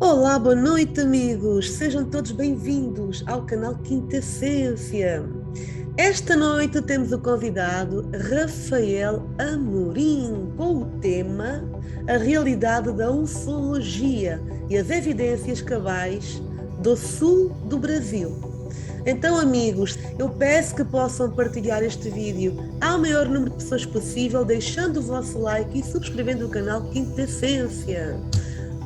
Olá, boa noite, amigos. Sejam todos bem-vindos ao canal Quinta Essência. Esta noite temos o convidado Rafael Amorim com o tema A Realidade da Ufologia e as Evidências Cabais do Sul do Brasil. Então, amigos, eu peço que possam partilhar este vídeo ao maior número de pessoas possível, deixando o vosso like e subscrevendo o canal Quinta Essência.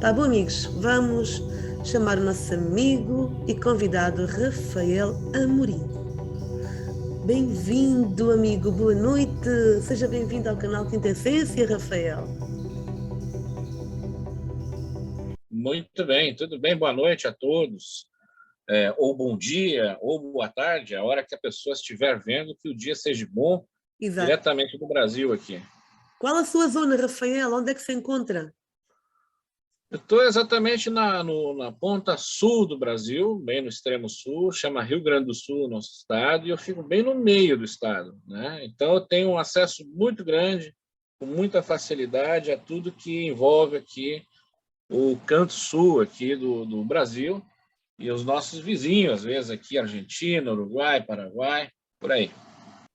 Tá bom, amigos? Vamos chamar o nosso amigo e convidado Rafael Amorim. Bem-vindo, amigo. Boa noite. Seja bem-vindo ao canal Quinta Essência, Rafael. Muito bem, tudo bem? Boa noite a todos. Ou bom dia, ou boa tarde, a hora que a pessoa estiver vendo, que o dia seja bom, Exato. diretamente do Brasil aqui. Qual a sua zona, Rafael? Onde é que se encontra? Eu estou exatamente na ponta sul do Brasil, bem no extremo sul, chama Rio Grande do Sul, nosso estado, e eu fico bem no meio do estado, né? Então eu tenho um acesso muito grande, com muita facilidade a tudo que envolve aqui o canto sul aqui do Brasil, e os nossos vizinhos, às vezes aqui, Argentina, Uruguai, Paraguai, por aí.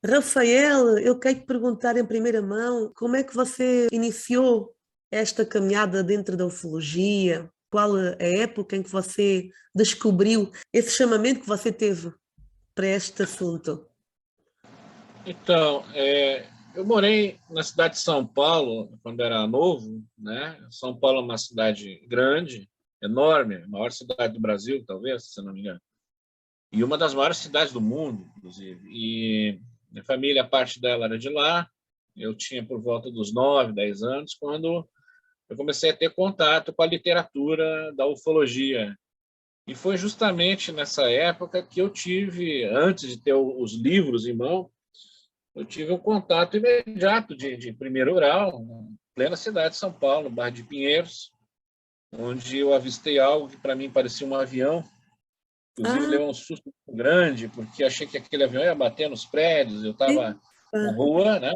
Rafael, eu quero te perguntar em primeira mão como é que você iniciou esta caminhada dentro da ufologia? Qual a época em que você descobriu esse chamamento que você teve para este assunto? Então, eu morei na cidade de São Paulo quando era novo, né? São Paulo é uma cidade grande, enorme, a maior cidade do Brasil, talvez, se não me engano, e uma das maiores cidades do mundo, inclusive. E minha família, parte dela era de lá. Eu tinha por volta dos 9, 10 anos, quando eu comecei a ter contato com a literatura da ufologia. E foi justamente nessa época que eu tive, antes de ter os livros em mão, eu tive um contato imediato de primeiro grau, em plena cidade de São Paulo, no bairro de Pinheiros, onde eu avistei algo que para mim parecia um avião. Inclusive, Ah, levei um susto muito grande, porque achei que aquele avião ia bater nos prédios. Eu estava na epa. rua, né?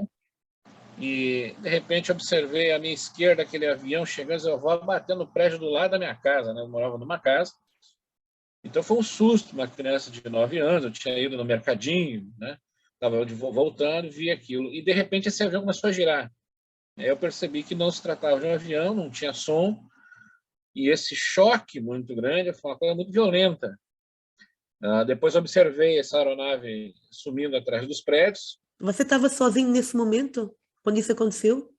E, de repente, observei à minha esquerda aquele avião chegando, eu vou bater no prédio do lado da minha casa, né? Eu morava numa casa. Então, foi um susto, uma criança de 9 anos, eu tinha ido no mercadinho, né? Estava voltando, vi aquilo. E, de repente, esse avião começou a girar. Aí eu percebi que não se tratava de um avião, não tinha som, e esse choque muito grande foi uma coisa muito violenta. Depois observei essa aeronave sumindo atrás dos prédios. Você estava sozinho nesse momento, quando isso aconteceu?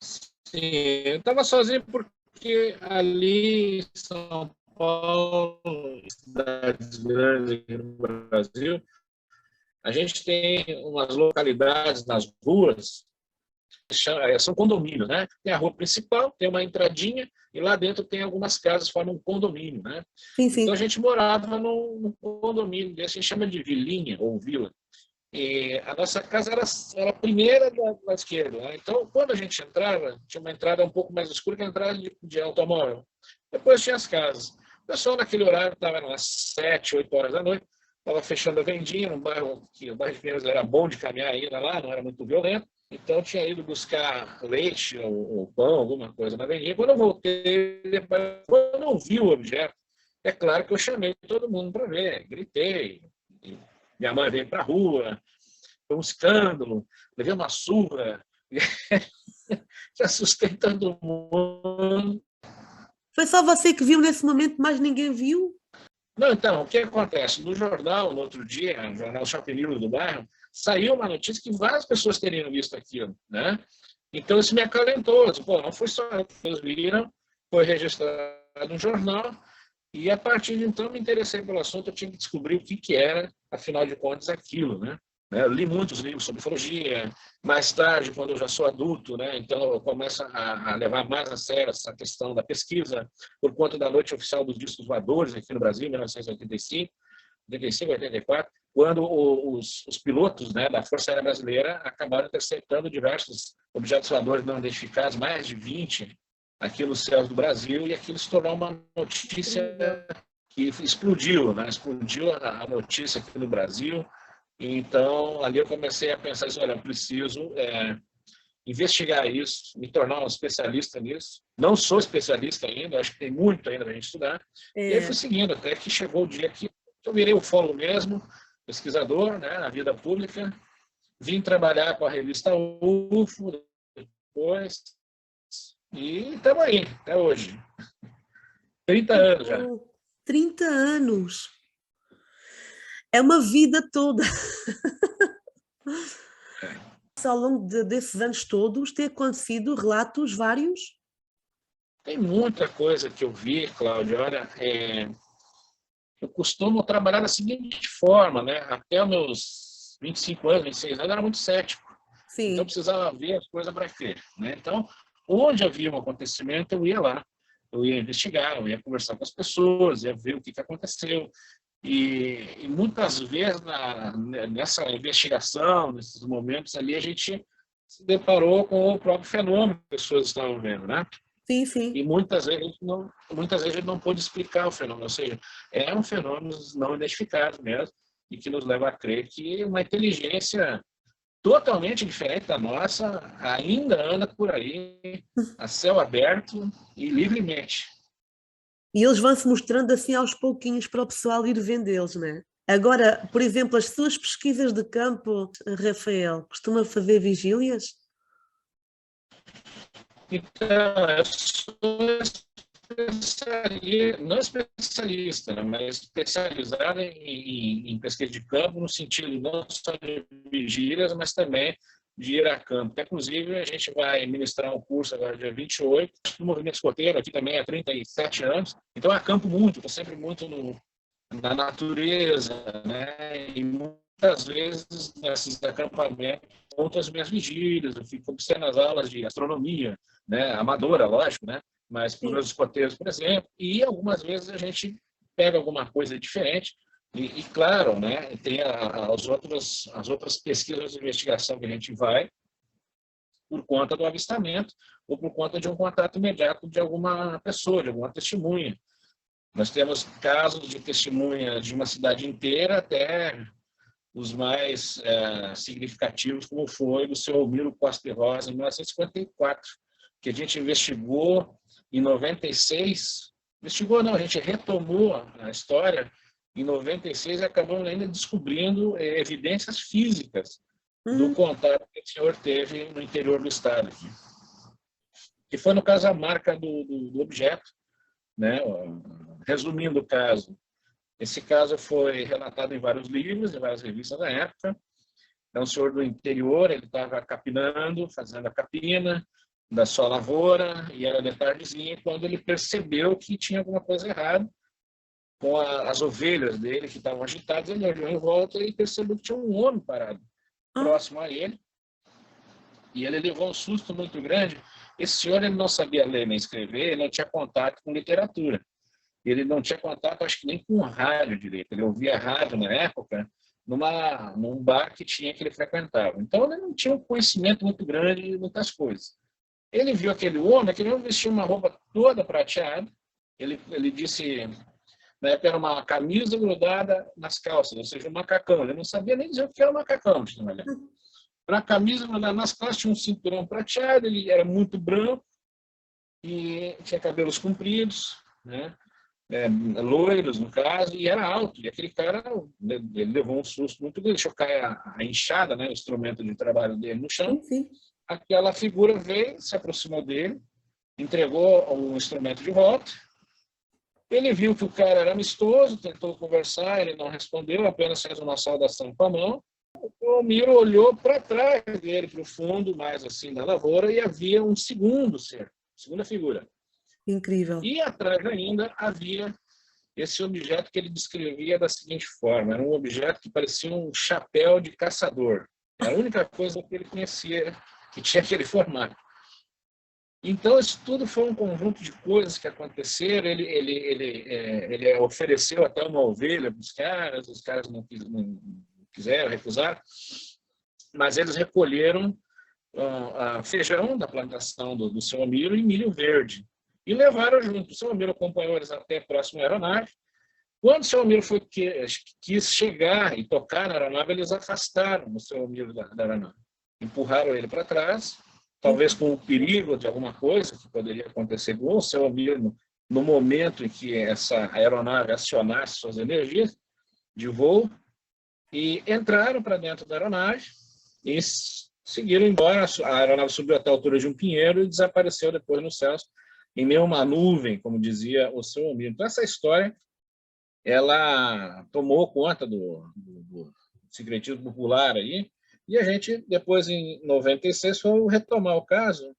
Sim, eu estava sozinho porque ali em São Paulo, cidades grandes aqui no Brasil, a gente tem umas localidades nas ruas, são condomínios, né? Tem a rua principal, tem uma entradinha, e lá dentro tem algumas casas, formam um condomínio, né? Sim, Então a sim. gente morava num condomínio desse, a gente chama de vilinha ou vila. E a nossa casa era a primeira da esquerda, né? Então, quando a gente entrava, tinha uma entrada um pouco mais escura que a entrada de automóvel. Depois tinha as casas. O pessoal, naquele horário, estava umas 7, 8 horas da noite, estava fechando a vendinha, num bairro que o bairro de Pinheiros era bom de caminhar ainda lá, não era muito violento. Então, tinha ido buscar leite ou pão, alguma coisa na vendinha. Quando eu voltei, quando eu vi o objeto, é claro que eu chamei todo mundo para ver, gritei. Minha mãe veio para a rua, foi um escândalo, levei uma surra, te assustei todo mundo. Foi só você que viu nesse momento, mais ninguém viu? Não, então, o que acontece? No jornal, no outro dia, no jornal Shopping Livre do bairro, saiu uma notícia que várias pessoas teriam visto aquilo, né? Então, isso me acalentou. Disse, pô, não foi só eu que eles viram, foi registrado no jornal, e a partir de então me interessei pelo assunto, eu tinha que descobrir o que era, afinal de contas, aquilo, né? Eu li muitos livros sobre ufologia. Mais tarde, quando eu já sou adulto, né, então eu começo a levar mais a sério essa questão da pesquisa, por conta da Noite Oficial dos Discos Voadores aqui no Brasil, em 1985, 85, 84, quando os pilotos, né, da Força Aérea Brasileira acabaram interceptando diversos objetos voadores não identificados, mais de 20, aqui nos céus do Brasil, e aquilo se tornou uma notícia Incrível. que explodiu, né? Explodiu a notícia aqui no Brasil. Então, ali eu comecei a pensar assim, olha, eu preciso investigar isso, me tornar um especialista nisso. Não sou especialista ainda, acho que tem muito ainda para a gente estudar. E aí fui seguindo, até que chegou o dia que eu virei ufólogo mesmo, pesquisador, né, na vida pública. Vim trabalhar com a revista UFO depois, e estamos aí, até hoje. 30 anos já. 30 anos. É uma vida toda. Ao longo desses anos todos, tem acontecido relatos vários? Tem muita coisa que eu vi, Cláudia. Olha, eu costumo trabalhar da seguinte forma, né? Até os meus 25 anos, 26 anos, eu era muito cético. Sim. Então, eu precisava ver as coisas para crer, né? Então, onde havia um acontecimento, eu ia lá. Eu ia investigar, eu ia conversar com as pessoas, ia ver o que aconteceu. E muitas vezes, nessa investigação, nesses momentos ali, a gente se deparou com o próprio fenômeno que as pessoas estavam vendo, né? Sim, sim. E muitas vezes a gente não pôde explicar o fenômeno, ou seja, eram fenômenos não identificados mesmo, e que nos leva a crer que uma inteligência totalmente diferente da nossa ainda anda por aí, a céu aberto e livremente. E eles vão se mostrando assim aos pouquinhos para o pessoal ir vendê-los, não é? Agora, por exemplo, as suas pesquisas de campo, Rafael, costuma fazer vigílias? Então, eu sou não especialista, né, mas especializado em pesquisa de campo, no sentido não só de vigílias, mas também de ir a campo. Até, inclusive, a gente vai ministrar um curso agora, dia 28, do movimento escoteiro, aqui também há 37 anos. Então, eu acampo muito, estou sempre muito na natureza, né? E muitas vezes, nesses acampamentos, conto as minhas vigílias, eu fico observando as aulas de astronomia, né? Amadora, lógico, né? Mas para os meus escoteiros, por exemplo, e algumas vezes a gente pega alguma coisa diferente. E claro, né, tem as outras pesquisas de investigação que a gente vai por conta do avistamento ou por conta de um contato imediato de alguma pessoa, de alguma testemunha. Nós temos casos de testemunha de uma cidade inteira até os mais significativos, como foi do seu Almiro Costa e Rosa, em 1954, que a gente investigou em 96. Investigou não, a gente retomou a história em 96 e acabamos ainda descobrindo evidências físicas do contato que o senhor teve no interior do estado. Que foi, no caso, a marca do objeto. Né? Resumindo o caso, esse caso foi relatado em vários livros, em várias revistas da época. É um senhor do interior, ele estava capinando, fazendo a capina da sua lavoura, e era de tardezinha, quando ele percebeu que tinha alguma coisa errada com as ovelhas dele que estavam agitadas. Ele olhou em volta e percebeu que tinha um homem parado próximo a ele, e ele levou um susto muito grande. Esse senhor, ele não sabia ler nem escrever, ele não tinha contato com literatura, ele não tinha contato, acho que nem com rádio direito. Ele ouvia rádio na época num bar que ele frequentava. Então ele não tinha um conhecimento muito grande de muitas coisas. Ele viu aquele homem vestia uma roupa toda prateada. Ele disse, na época, era uma camisa grudada nas calças, ou seja, um macacão. Ele não sabia nem dizer o que era um macacão. Para a camisa grudada nas calças tinha um cinturão prateado, ele era muito branco e tinha cabelos compridos, né? Loiros, no caso, e era alto. E aquele cara, ele levou um susto muito grande, deixou cair a enxada, né, o instrumento de trabalho dele no chão. Sim. Aquela figura veio, se aproximou dele, entregou um instrumento de volta. Ele viu que o cara era amistoso, tentou conversar, ele não respondeu, apenas fez uma saudação com a mão. O Almiro olhou para trás dele, para o fundo, mais assim, da lavoura, e havia um segundo ser, segunda figura. Incrível. E atrás ainda havia esse objeto que ele descrevia da seguinte forma: era um objeto que parecia um chapéu de caçador. Era a única coisa que ele conhecia que tinha aquele formato. Então, isso tudo foi um conjunto de coisas que aconteceram. Ele ofereceu até uma ovelha para os caras não quiseram, recusaram, mas eles recolheram feijão da plantação do seu Almiro e milho verde, e levaram junto. O seu Almiro acompanhou eles até próximo à aeronave. Quando o seu Almiro quis chegar e tocar na aeronave, eles afastaram o seu Almiro da aeronave. Empurraram ele para trás talvez com o perigo de alguma coisa que poderia acontecer com o seu amigo no momento em que essa aeronave acionasse suas energias de voo, e entraram para dentro da aeronave e seguiram embora. A aeronave subiu até a altura de um pinheiro e desapareceu depois nos céus, em meio a uma nuvem, como dizia o seu amigo. Então, essa história ela tomou conta do secretismo popular aí, e a gente, depois, em 96, foi retomar o caso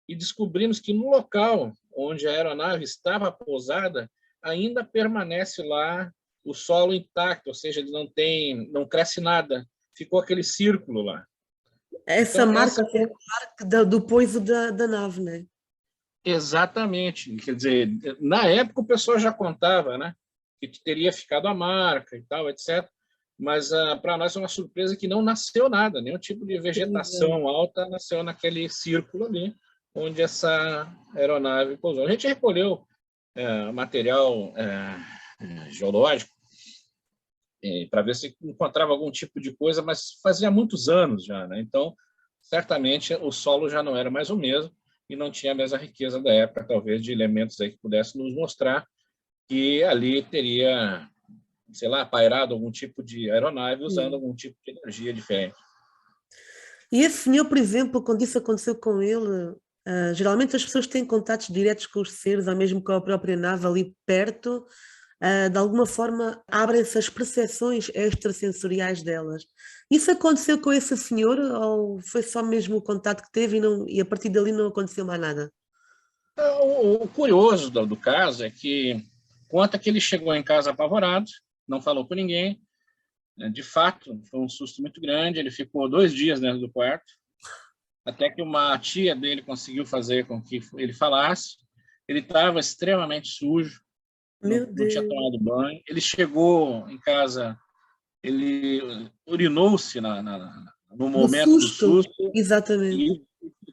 e descobrimos que no local onde a aeronave estava pousada, ainda permanece lá o solo intacto, ou seja, ele não cresce nada, ficou aquele círculo lá. Essa Então, marca do pouso da nave, né? Exatamente. Quer dizer, na época o pessoal já contava, né, que teria ficado a marca e tal, etc. Mas para nós é uma surpresa que não nasceu nada, nenhum tipo de vegetação alta nasceu naquele círculo ali, onde essa aeronave pousou. A gente recolheu material geológico para ver se encontrava algum tipo de coisa, mas fazia muitos anos já, né? Então, certamente o solo já não era mais o mesmo e não tinha a mesma riqueza da época, talvez, de elementos aí que pudessem nos mostrar que ali teria, sei lá, pairado algum tipo de aeronave usando algum tipo de energia diferente. E esse senhor, por exemplo, quando isso aconteceu com ele, geralmente as pessoas têm contatos diretos com os seres, ou mesmo com a própria nave ali perto, de alguma forma abrem-se as percepções extrasensoriais delas. Isso aconteceu com esse senhor ou foi só mesmo o contato que teve e a partir dali não aconteceu mais nada? O curioso do caso é que conta que ele chegou em casa apavorado, não falou com ninguém. De fato, foi um susto muito grande. Ele ficou 2 dias dentro do quarto, até que uma tia dele conseguiu fazer com que ele falasse. Ele estava extremamente sujo, não tinha tomado banho. Ele chegou em casa, ele urinou-se no momento do susto. Exatamente. E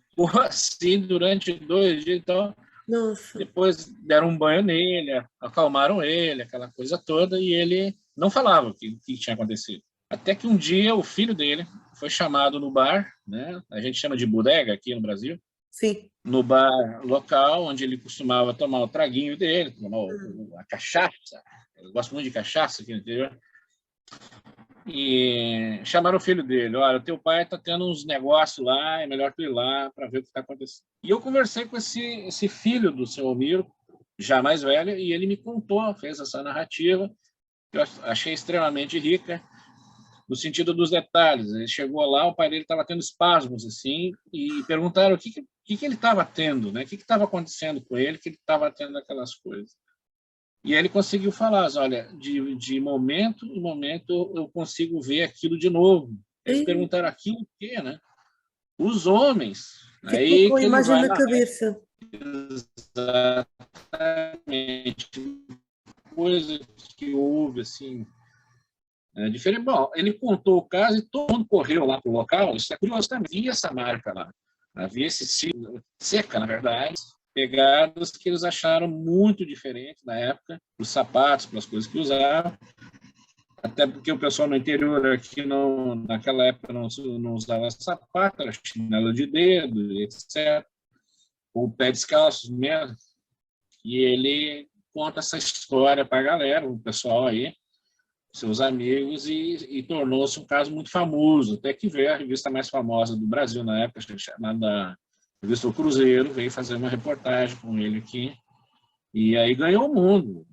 ficou assim durante 2 dias. Então, nossa. Depois deram um banho nele, acalmaram ele, aquela coisa toda, e ele não falava o que tinha acontecido. Até que um dia o filho dele foi chamado no bar, né? A gente chama de bodega aqui no Brasil. Sim. No bar local, onde ele costumava tomar o traguinho dele, tomar a cachaça. Eu gosto muito de cachaça aqui no interior. E chamaram o filho dele: olha, teu pai está tendo uns negócios lá, é melhor tu ir lá para ver o que está acontecendo. E eu conversei com esse filho do seu Almiro, já mais velho, e ele me contou, fez essa narrativa, que eu achei extremamente rica, no sentido dos detalhes. Ele chegou lá, o pai dele estava tendo espasmos, assim, e perguntaram o que ele estava tendo, né? O que estava acontecendo com ele, que ele estava tendo aquelas coisas. E ele conseguiu falar: olha, de momento em momento eu consigo ver aquilo de novo. Eles perguntaram: aquilo o quê, né? Os homens. Ficou aí com a que ele imagem vai na cabeça. Exatamente. Coisa que houve, assim, diferente. Bom, ele contou o caso e todo mundo correu lá para o local. Isso é curioso também. Havia essa marca lá. Havia esse ciclo, seca, na verdade, pegadas que eles acharam muito diferentes na época, os sapatos, pelas coisas que usavam, até porque o pessoal no interior aqui naquela época não usava sapato, era chinelo de dedo, etc., ou pé descalço mesmo. E ele conta essa história para a galera, o pessoal aí, seus amigos, e tornou-se um caso muito famoso, até que veio a revista mais famosa do Brasil na época, chamada Revista O Cruzeiro, veio fazer uma reportagem com ele aqui, e aí ganhou o mundo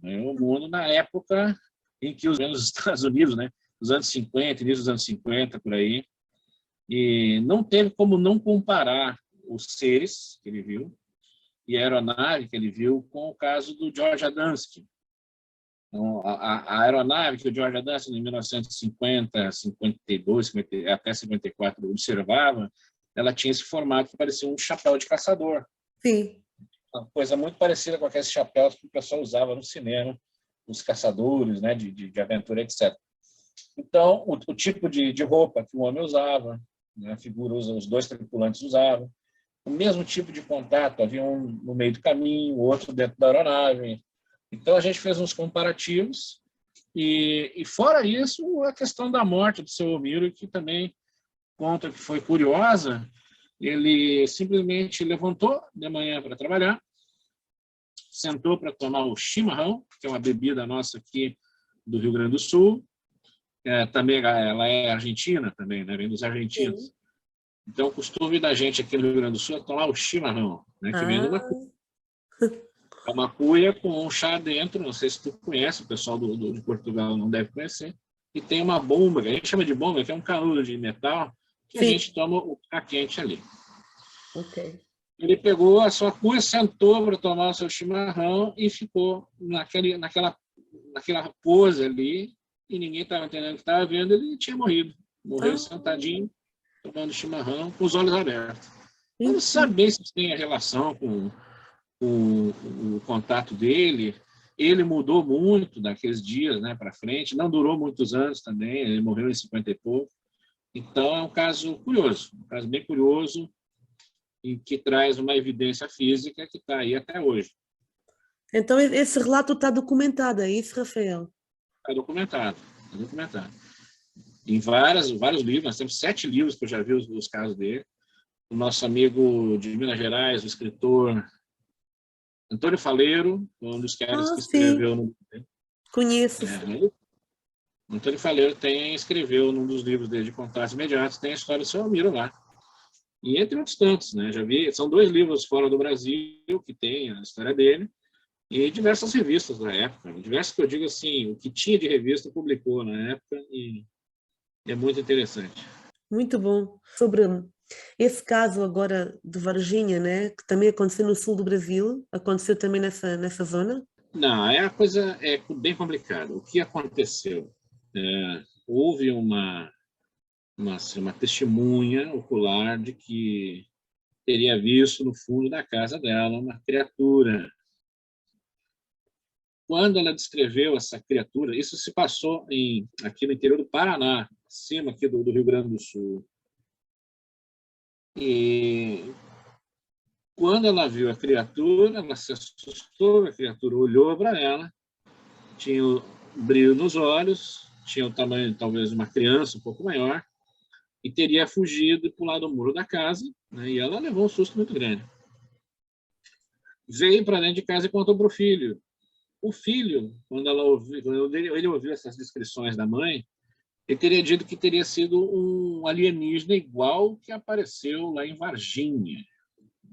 na época em que os Estados Unidos, né, nos anos 50, início dos anos 50, por aí, e não teve como não comparar os seres que ele viu e a aeronave que ele viu com o caso do George Adamski. Então, a aeronave que o George Adamski, em 1950, 52, até 54, observava, ela tinha esse formato que parecia um chapéu de caçador. Sim. Uma coisa muito parecida com aqueles chapéus que o pessoal usava no cinema, os caçadores, né, de aventura, etc. Então, o tipo de roupa que o homem usava, né, a figura os 2 tripulantes usavam, o mesmo tipo de contato, havia um no meio do caminho, o outro dentro da aeronave. Então, a gente fez uns comparativos e fora isso, a questão da morte do seu Almiro, que também conta que foi curiosa, Ele simplesmente levantou de manhã para trabalhar, sentou para tomar o chimarrão, que é uma bebida nossa aqui do Rio Grande do Sul. Também ela é argentina também, né? Vem dos argentinos. Sim. Então, o costume da gente aqui no Rio Grande do Sul é tomar o chimarrão, né? Que vem de uma Ah, é uma cuia com um chá dentro, não sei se tu conhece, o pessoal de Portugal não deve conhecer, e tem uma bomba, que a gente chama de bomba, que é um canudo de metal, que a sim. gente toma o chá quente ali. Ok. Ele pegou a sua cuia, sentou para tomar o seu chimarrão e ficou naquela pose ali, e ninguém estava entendendo o que estava vendo, ele tinha morrido. Morreu Ah, sentadinho, tomando chimarrão, com os olhos abertos. Vamos sim. saber se tem a relação com o contato dele. Ele mudou muito daqueles dias, né, para frente, não durou muitos anos também, ele morreu em 50 e pouco. Então, é um caso curioso, um caso bem curioso, e que traz uma evidência física que está aí até hoje. Então esse relato está documentado, é isso, Rafael? Está documentado, está documentado. Em vários livros, nós temos 7 livros que eu já vi os casos dele. O nosso amigo de Minas Gerais, o escritor Antônio Faleiro, um dos caras Ah, que sim, escreveu no... conheço. Antônio Faleiro escreveu num dos livros dele de contatos imediatos, tem a história do seu Almiro lá. E entre outros tantos, né? Já vi, são 2 livros fora do Brasil que tem a história dele, e diversas revistas da época. Diversas que eu digo assim, o que tinha de revista publicou na época, e é muito interessante. Muito bom. Sobre esse caso agora de Varginha, né, que também aconteceu no sul do Brasil, aconteceu também nessa zona? Não, a coisa é bem complicada. O que aconteceu? Houve uma testemunha ocular de que teria visto no fundo da casa dela uma criatura. Quando ela descreveu essa criatura, isso se passou aqui no interior do Paraná, acima aqui do Rio Grande do Sul. E quando ela viu a criatura, ela se assustou, a criatura olhou para ela, tinha o brilho nos olhos, tinha o tamanho talvez de uma criança um pouco maior, e teria fugido e pulado o muro da casa, né? E ela levou um susto muito grande. Veio para dentro de casa e contou para o filho. O filho, quando ele ouviu essas descrições da mãe, ele teria dito que teria sido um alienígena igual que apareceu lá em Varginha.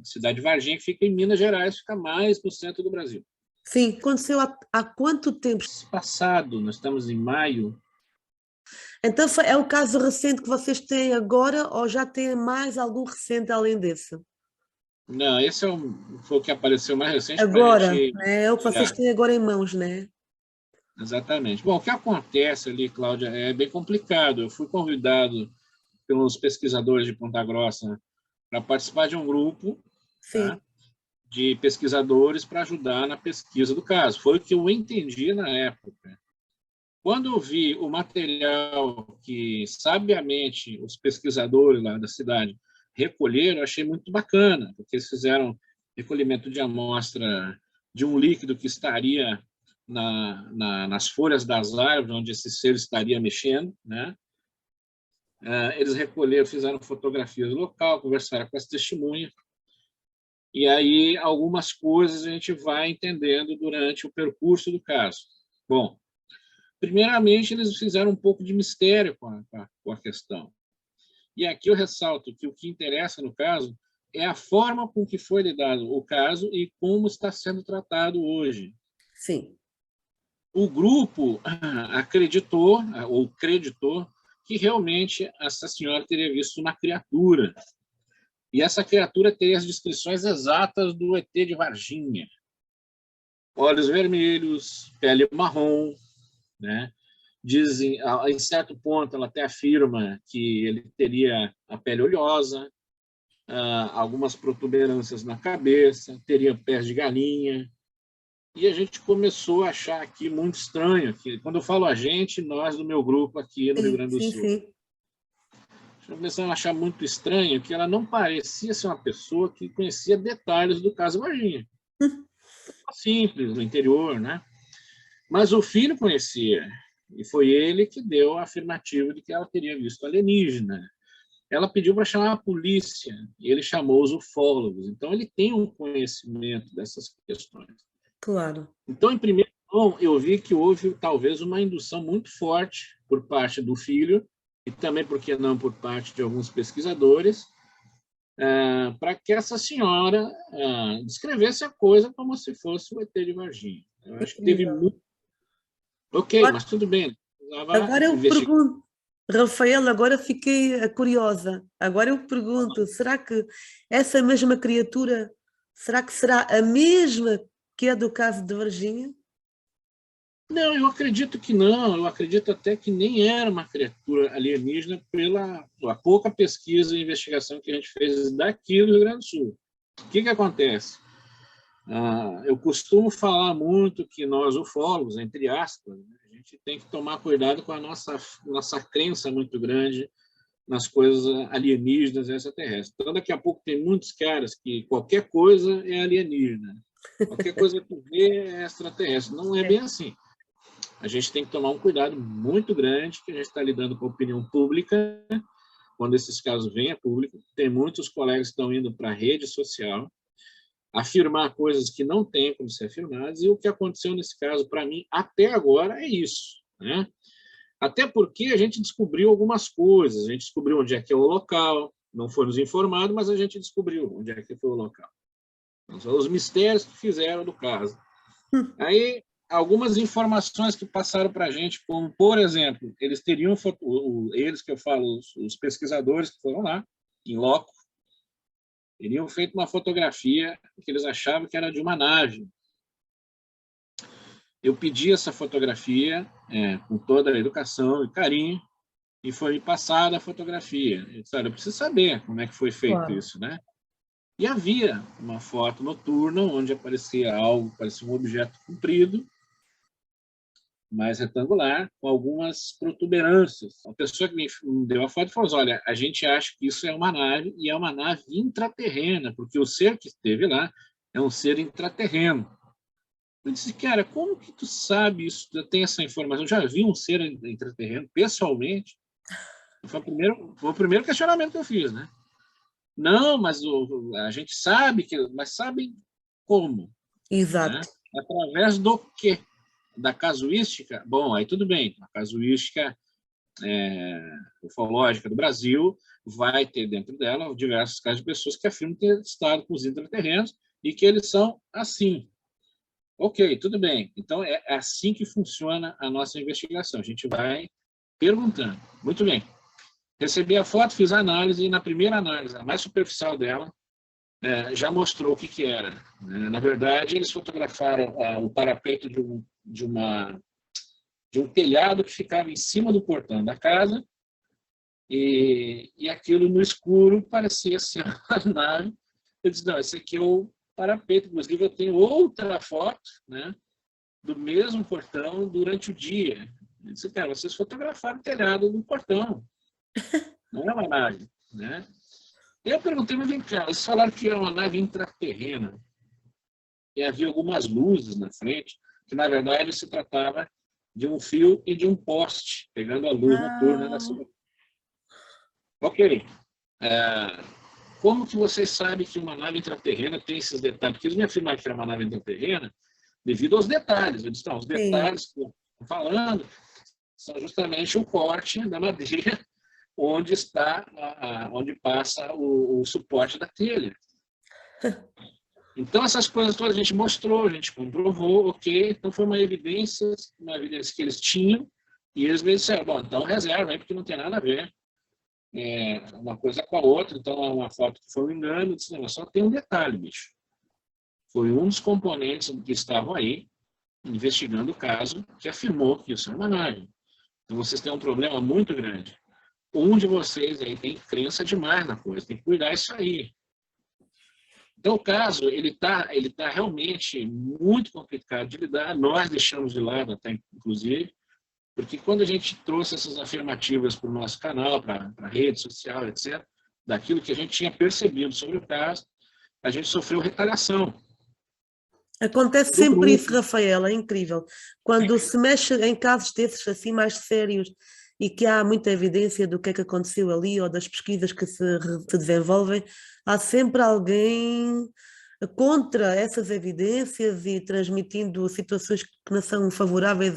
A cidade de Varginha, que fica em Minas Gerais, fica mais no centro do Brasil. Sim, aconteceu há quanto tempo? Passado, nós estamos em maio. Então é o caso recente que vocês têm agora ou já têm mais algum recente além desse? Não, esse foi o que apareceu mais recente para a Agora, gente né, é o que vocês olhar. têm agora em mãos, né? Exatamente. Bom, o que acontece ali, Cláudia, é bem complicado. Eu fui convidado pelos pesquisadores de Ponta Grossa para participar de um grupo, tá, Sim, de pesquisadores para ajudar na pesquisa do caso. Foi o que eu entendi na época. Quando eu vi o material que, sabiamente, os pesquisadores lá da cidade recolheram, eu achei muito bacana, porque eles fizeram recolhimento de amostra de um líquido que estaria nas folhas das árvores, onde esse ser estaria mexendo, né? Eles recolheram, fizeram fotografias do local, conversaram com as testemunhas, e aí algumas coisas a gente vai entendendo durante o percurso do caso. Bom, primeiramente, eles fizeram um pouco de mistério com a questão. E aqui eu ressalto que o que interessa no caso é a forma com que foi lidado o caso e como está sendo tratado hoje. sim. O grupo acreditou, ou creditou, que realmente essa senhora teria visto uma criatura. E essa criatura teria as descrições exatas do ET de Varginha. Olhos vermelhos, pele marrom, né? Dizem, em certo ponto, ela até afirma que ele teria a pele oleosa, algumas protuberâncias na cabeça, teria pés de galinha. E a gente começou a achar aqui muito estranho, que quando eu falo a gente, nós do meu grupo aqui no Rio Sim, Grande do sim, Sul. sim. Começamos a achar muito estranho que ela não parecia ser uma pessoa que conhecia detalhes do caso Varginha. Simples, no interior, né? Mas o filho conhecia, e foi ele que deu a afirmativa de que ela teria visto alienígena. ela pediu para chamar a polícia, e ele chamou os ufólogos. Então, ele tem um conhecimento dessas questões. Claro. Então, em primeiro lugar, eu vi que houve talvez uma indução muito forte por parte do filho, e também, por que não, por parte de alguns pesquisadores, para que essa senhora descrevesse a coisa como se fosse o ET de Varginha. Eu acho que teve muito... Ok, mas tudo bem. Agora eu pergunto, Rafael, agora fiquei curiosa. Agora eu pergunto, será que essa mesma criatura, será que será a mesma que é do caso de Varginha? Não, eu acredito que não. Eu acredito até que nem era uma criatura alienígena pela pouca pesquisa e investigação que a gente fez daqui do Rio Grande do Sul. O que acontece? Eu costumo falar muito que nós, ufólogos, entre aspas, a gente tem que tomar cuidado com a nossa crença muito grande nas coisas alienígenas e extraterrestres. Então, daqui a pouco tem muitos caras que qualquer coisa é alienígena, qualquer coisa que tu vê é extraterrestre. Não é bem assim. A gente tem que tomar um cuidado muito grande, que a gente está lidando com a opinião pública, quando esses casos vêm a público. Tem muitos colegas que estão indo para a rede social, afirmar coisas que não têm como ser afirmadas, e o que aconteceu nesse caso, para mim, até agora, é isso, né? Até porque a gente descobriu algumas coisas, a gente descobriu onde é que é o local, não foi nos informado, mas a gente descobriu onde é que foi o local. Então, são os mistérios que fizeram do caso. Aí, algumas informações que passaram para a gente, como, por exemplo, eles teriam, eles que eu falo, os pesquisadores que foram lá, em loco, teriam feito uma fotografia que eles achavam que era de uma nave. Eu pedi essa fotografia com toda a educação e carinho, e foi passada a fotografia. Eu disse, olha, eu preciso saber como é que foi feito isso, né? E havia uma foto noturna onde aparecia algo, parecia um objeto comprido, mais retangular, com algumas protuberâncias. A pessoa que me deu a foto falou assim, olha, a gente acha que isso é uma nave, e é uma nave intraterrena, porque o ser que esteve lá é um ser intraterreno. Eu disse, cara, como que tu sabe isso? Eu tenho essa informação. Eu já vi um ser intraterreno, pessoalmente. Foi o primeiro questionamento que eu fiz, né? Não, mas a gente sabe, mas sabem como? Exato. Né? Através do quê? Da casuística? Bom, aí tudo bem. A casuística ufológica do Brasil vai ter dentro dela diversos casos de pessoas que afirmam ter estado com os intraterrenos e que eles são assim. Ok, tudo bem. Então, é assim que funciona a nossa investigação. A gente vai perguntando. Muito bem. Recebi a foto, fiz a análise, e na primeira análise, a mais superficial dela, já mostrou o que era. Na verdade, eles fotografaram o parapeito de um telhado que ficava em cima do portão da casa, e aquilo no escuro parecia ser uma nave. Eu disse, não, esse aqui é o parapeito. Inclusive, eu tenho outra foto, né, do mesmo portão durante o dia. Eu disse, cara, vocês fotografaram o telhado do portão. Não é uma nave, né? Eu perguntei, mas vem cá, eles falaram que é uma nave intraterrena. E havia algumas luzes na frente, que na verdade se tratava de um fio e de um poste, pegando a luz noturna da cidade. Ok. Como que vocês sabem que uma nave intraterrena tem esses detalhes? Porque eles me afirmaram que era uma nave intraterrena devido aos detalhes. Eu disse, não, os detalhes que eu estou falando são justamente o corte da madeira onde passa o suporte da telha. Então, essas coisas todas a gente mostrou, a gente comprovou, ok, então foi uma evidência que eles tinham, e eles me disseram, bom, então reserva aí, porque não tem nada a ver uma coisa com a outra, então é uma foto que foi um engano, disse, não, só tem um detalhe, bicho. Foi um dos componentes que estavam aí, investigando o caso, que afirmou que isso é uma nave. Então, vocês têm um problema muito grande. Um de vocês aí tem crença demais na coisa, tem que cuidar disso aí. Então, o caso, ele tá realmente muito complicado de lidar, nós deixamos de lado até, inclusive, porque quando a gente trouxe essas afirmativas para o nosso canal, para a rede social, etc., daquilo que a gente tinha percebido sobre o caso, a gente sofreu retaliação. Acontece sempre isso, Rafael, é incrível. Quando se mexe em casos desses assim mais sérios e que há muita evidência do que é que aconteceu ali ou das pesquisas que se desenvolvem, há sempre alguém contra essas evidências e transmitindo situações que não são favoráveis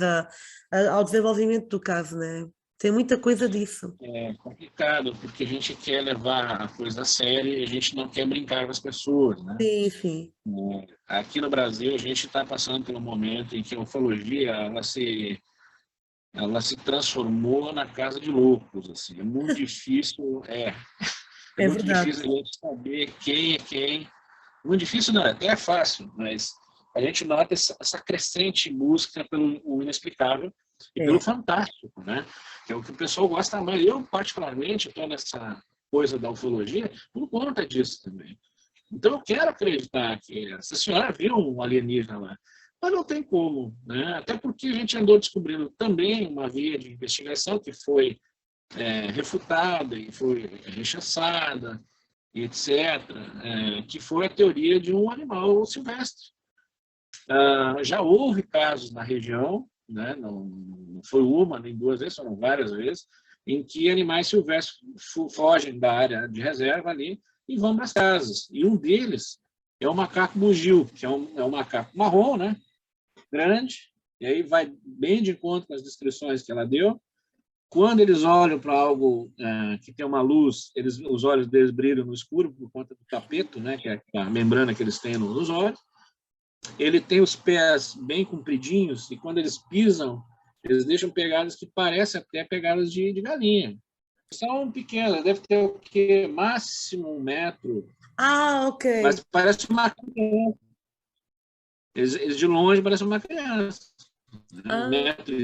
ao desenvolvimento do caso, né? Tem muita coisa disso. É complicado, porque a gente quer levar a coisa a sério e a gente não quer brincar com as pessoas, né? Sim, sim. Aqui no Brasil, a gente está passando por um momento em que a ufologia ela se transformou na casa de loucos. Assim. É muito difícil, é É muito verdade. difícil a gente saber quem é quem. Muito difícil não, até é fácil, mas a gente nota essa crescente busca pelo o inexplicável e pelo É. fantástico, né? Que é o que o pessoal gosta mais. Eu, particularmente, estou nessa coisa da ufologia por conta disso também. Então, eu quero acreditar que essa senhora viu um alienígena lá, mas não tem como, né? Até porque a gente andou descobrindo também uma via de investigação que foi refutada e foi rechaçada, e etc., que foi a teoria de um animal silvestre. Já houve casos na região, né? Não foi uma nem duas vezes, foram várias vezes, em que animais silvestres fogem da área de reserva ali e vão para as casas. E um deles é o macaco bugio, que é um macaco marrom, né? Grande, e aí vai bem de encontro com as descrições que ela deu. Quando eles olham para algo que tem uma luz, os olhos deles brilham no escuro por conta do tapeto, né? Que é a membrana que eles têm nos olhos. Ele tem os pés bem compridinhos e quando eles pisam, eles deixam pegadas que parecem até pegadas de galinha. São pequenas, deve ter o quê? Máximo 1 metro, Ah, ok. mas parece uma criança. Eles de longe parecem uma criança. Né? Um Ah, metro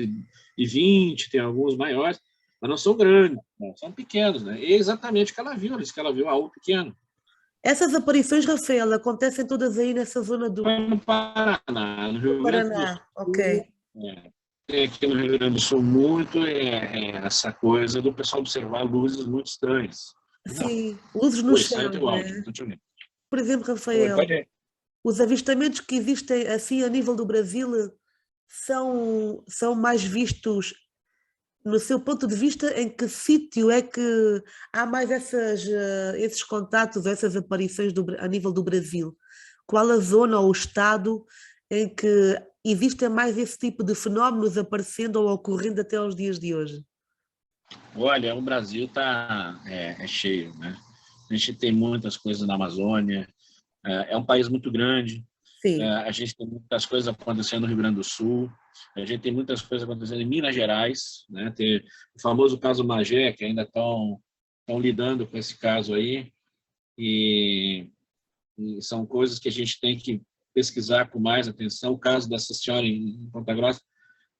e 20, tem alguns maiores, mas não são grandes, não, são pequenos. Né? E é exatamente o que ela viu, ela disse que ela viu algo pequeno. essas aparições, Rafael, acontecem todas aí nessa zona Foi no Paraná, no do Rio Grande do Paraná. Ok. Sul. Tem aqui no Rio Grande do Sul muito essa coisa do pessoal observar luzes muito estranhas. Não, Sim, luzes nos oi, saiu céus, teu né? áudio, não te ouvi. Por exemplo, Oi, Rafael, pode ir. os avistamentos que existem assim a nível do Brasil são mais vistos no seu ponto de vista, em que sítio é que há mais esses contatos, essas aparições a nível do Brasil? Qual a zona ou o estado em que existem mais esse tipo de fenómenos aparecendo ou ocorrendo até aos dias de hoje? Olha, o Brasil é cheio, né? A gente tem muitas coisas na Amazônia, é um país muito grande, Sim, a gente tem muitas coisas acontecendo no Rio Grande do Sul, a gente tem muitas coisas acontecendo em Minas Gerais, né? Tem o famoso caso Magé, que ainda estão lidando com esse caso aí, e, e são coisas que a gente tem que pesquisar com mais atenção. O caso dessa senhora em Ponta Grossa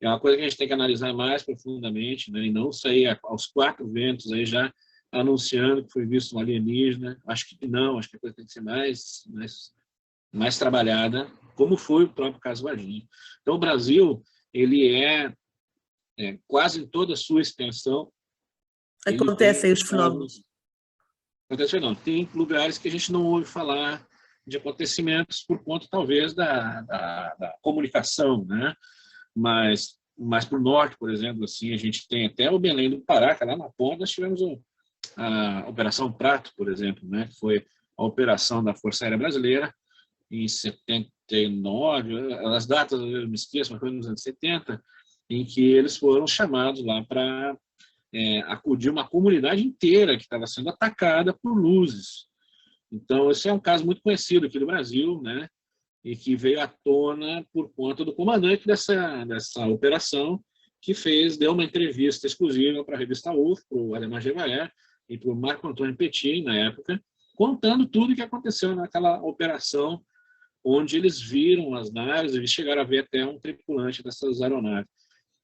é uma coisa que a gente tem que analisar mais profundamente, né? E não sair aos 4 ventos aí já anunciando que foi visto um alienígena. Acho que não, acho que a coisa tem que ser mais trabalhada, como foi o próprio caso Varginha. Então, o Brasil, ele quase em toda a sua extensão, ele tem acontecem os fenómenos. casos. Acontece não, tem lugares que a gente não ouve falar de acontecimentos por conta, talvez, da comunicação, né? Mas mais para o norte, por exemplo, assim, a gente tem até o Belém do Pará, que lá na ponta nós tivemos a Operação Prato, por exemplo, né? Que foi a operação da Força Aérea Brasileira em 79, as datas eu me esqueço, mas foi nos anos 70, em que eles foram chamados lá para acudir uma comunidade inteira que estava sendo atacada por luzes. Então, esse é um caso muito conhecido aqui no Brasil, né? E que veio à tona por conta do comandante dessa operação, que deu uma entrevista exclusiva para a revista UF, para o Ademar Gevaer e para o Marco Antônio Petin, na época, contando tudo o que aconteceu naquela operação, onde eles viram as naves e chegaram a ver até um tripulante dessas aeronaves.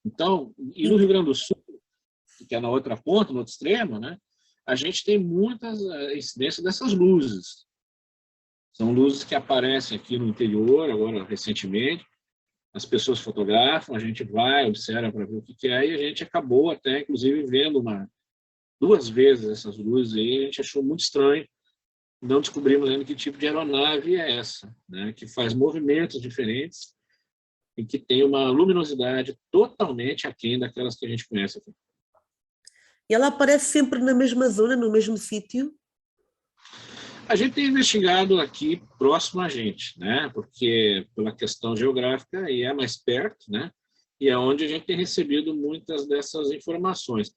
Então, e no Rio Grande do Sul, que é na outra ponta, no outro extremo, né, a gente tem muitas incidências dessas luzes. São luzes que aparecem aqui no interior, agora recentemente. As pessoas fotografam, a gente vai, observa para ver o que é, e a gente acabou até, inclusive, vendo 2 vezes essas luzes aí, a gente achou muito estranho. Não descobrimos ainda que tipo de aeronave é essa, né, que faz movimentos diferentes e que tem uma luminosidade totalmente aquém daquelas que a gente conhece aqui. E ela aparece sempre na mesma zona, no mesmo sítio? A gente tem investigado aqui próximo a gente, né? Porque pela questão geográfica e é mais perto, né? E é onde a gente tem recebido muitas dessas informações.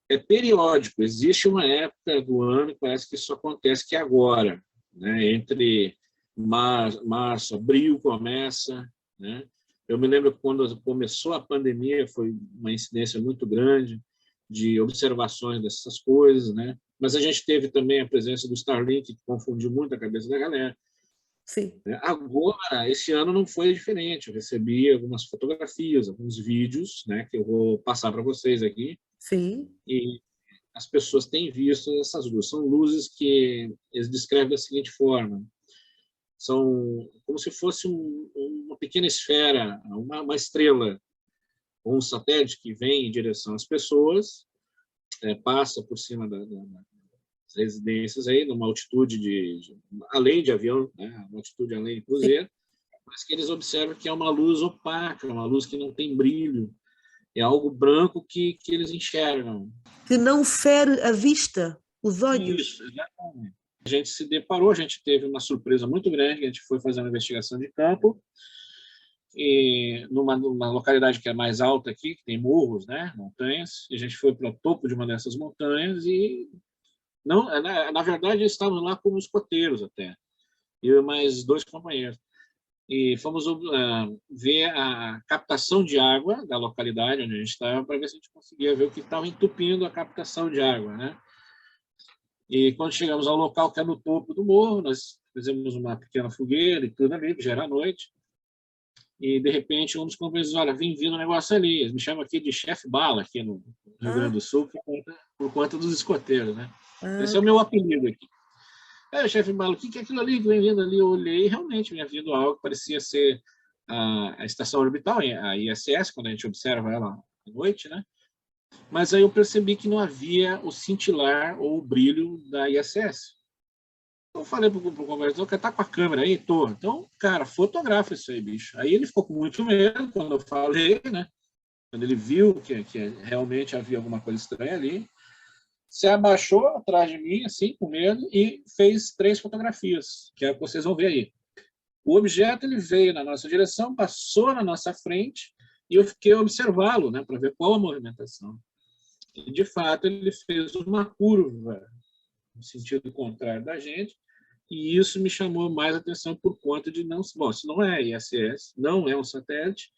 É periódico, existe uma época do ano que parece que isso acontece que é agora, né? Entre março, abril começa, né? Eu me lembro que quando começou a pandemia foi uma incidência muito grande de observações dessas coisas, né? Mas a gente teve também a presença do Starlink, que confundiu muito a cabeça da galera. Sim, Agora, esse ano não foi diferente. Eu recebi algumas fotografias, alguns vídeos, né, que eu vou passar para vocês aqui, sim. e as pessoas têm visto essas luzes. São luzes que eles descrevem da seguinte forma: são como se fosse uma pequena esfera, uma estrela, ou um satélite que vem em direção às pessoas, passa por cima das residências aí, numa altitude além de avião, né, uma altitude além de cruzeiro, mas que eles observam que é uma luz opaca, uma luz que não tem brilho, é algo branco que eles enxergam. Que não fere a vista, os olhos. Isso, exatamente. A gente se deparou, a gente teve uma surpresa muito grande, a gente foi fazer uma investigação de campo, e numa localidade que é mais alta aqui, que tem morros, né, montanhas, e a gente foi para o topo de uma dessas montanhas e, não, na verdade, estávamos lá como escoteiros até, eu e mais dois companheiros. E fomos ver a captação de água da localidade onde a gente estava, para ver se a gente conseguia ver o que estava entupindo a captação de água, né? E quando chegamos ao local que é no topo do morro, nós fizemos uma pequena fogueira e tudo ali, que já era noite, e de repente um dos companheiros disse: olha, vem vindo um negócio ali, eles me chamam aqui de chefe bala, aqui no Rio Grande Ah, do Sul, por conta dos escoteiros, né? ah, Esse é o meu apelido aqui. Chefe Bala, o que é aquilo ali que vem vindo ali? Eu olhei e realmente vinha vindo algo que parecia ser a estação orbital, a ISS, quando a gente observa ela à noite, né? Mas aí eu percebi que não havia o cintilar ou o brilho da ISS. Eu falei pro conversador, que tá com a câmera aí? Tô. Então, cara, fotografa isso aí, bicho. Aí ele ficou com muito medo quando eu falei, né? Quando ele viu que realmente havia alguma coisa estranha ali, se abaixou atrás de mim, assim, com medo, e fez 3 fotografias, que é o que vocês vão ver aí. O objeto ele veio na nossa direção, passou na nossa frente, e eu fiquei a observá-lo, né, para ver qual a movimentação. E, de fato, ele fez uma curva no sentido contrário da gente, e isso me chamou mais atenção por conta de não... Bom, isso não é ISS, não é um satélite,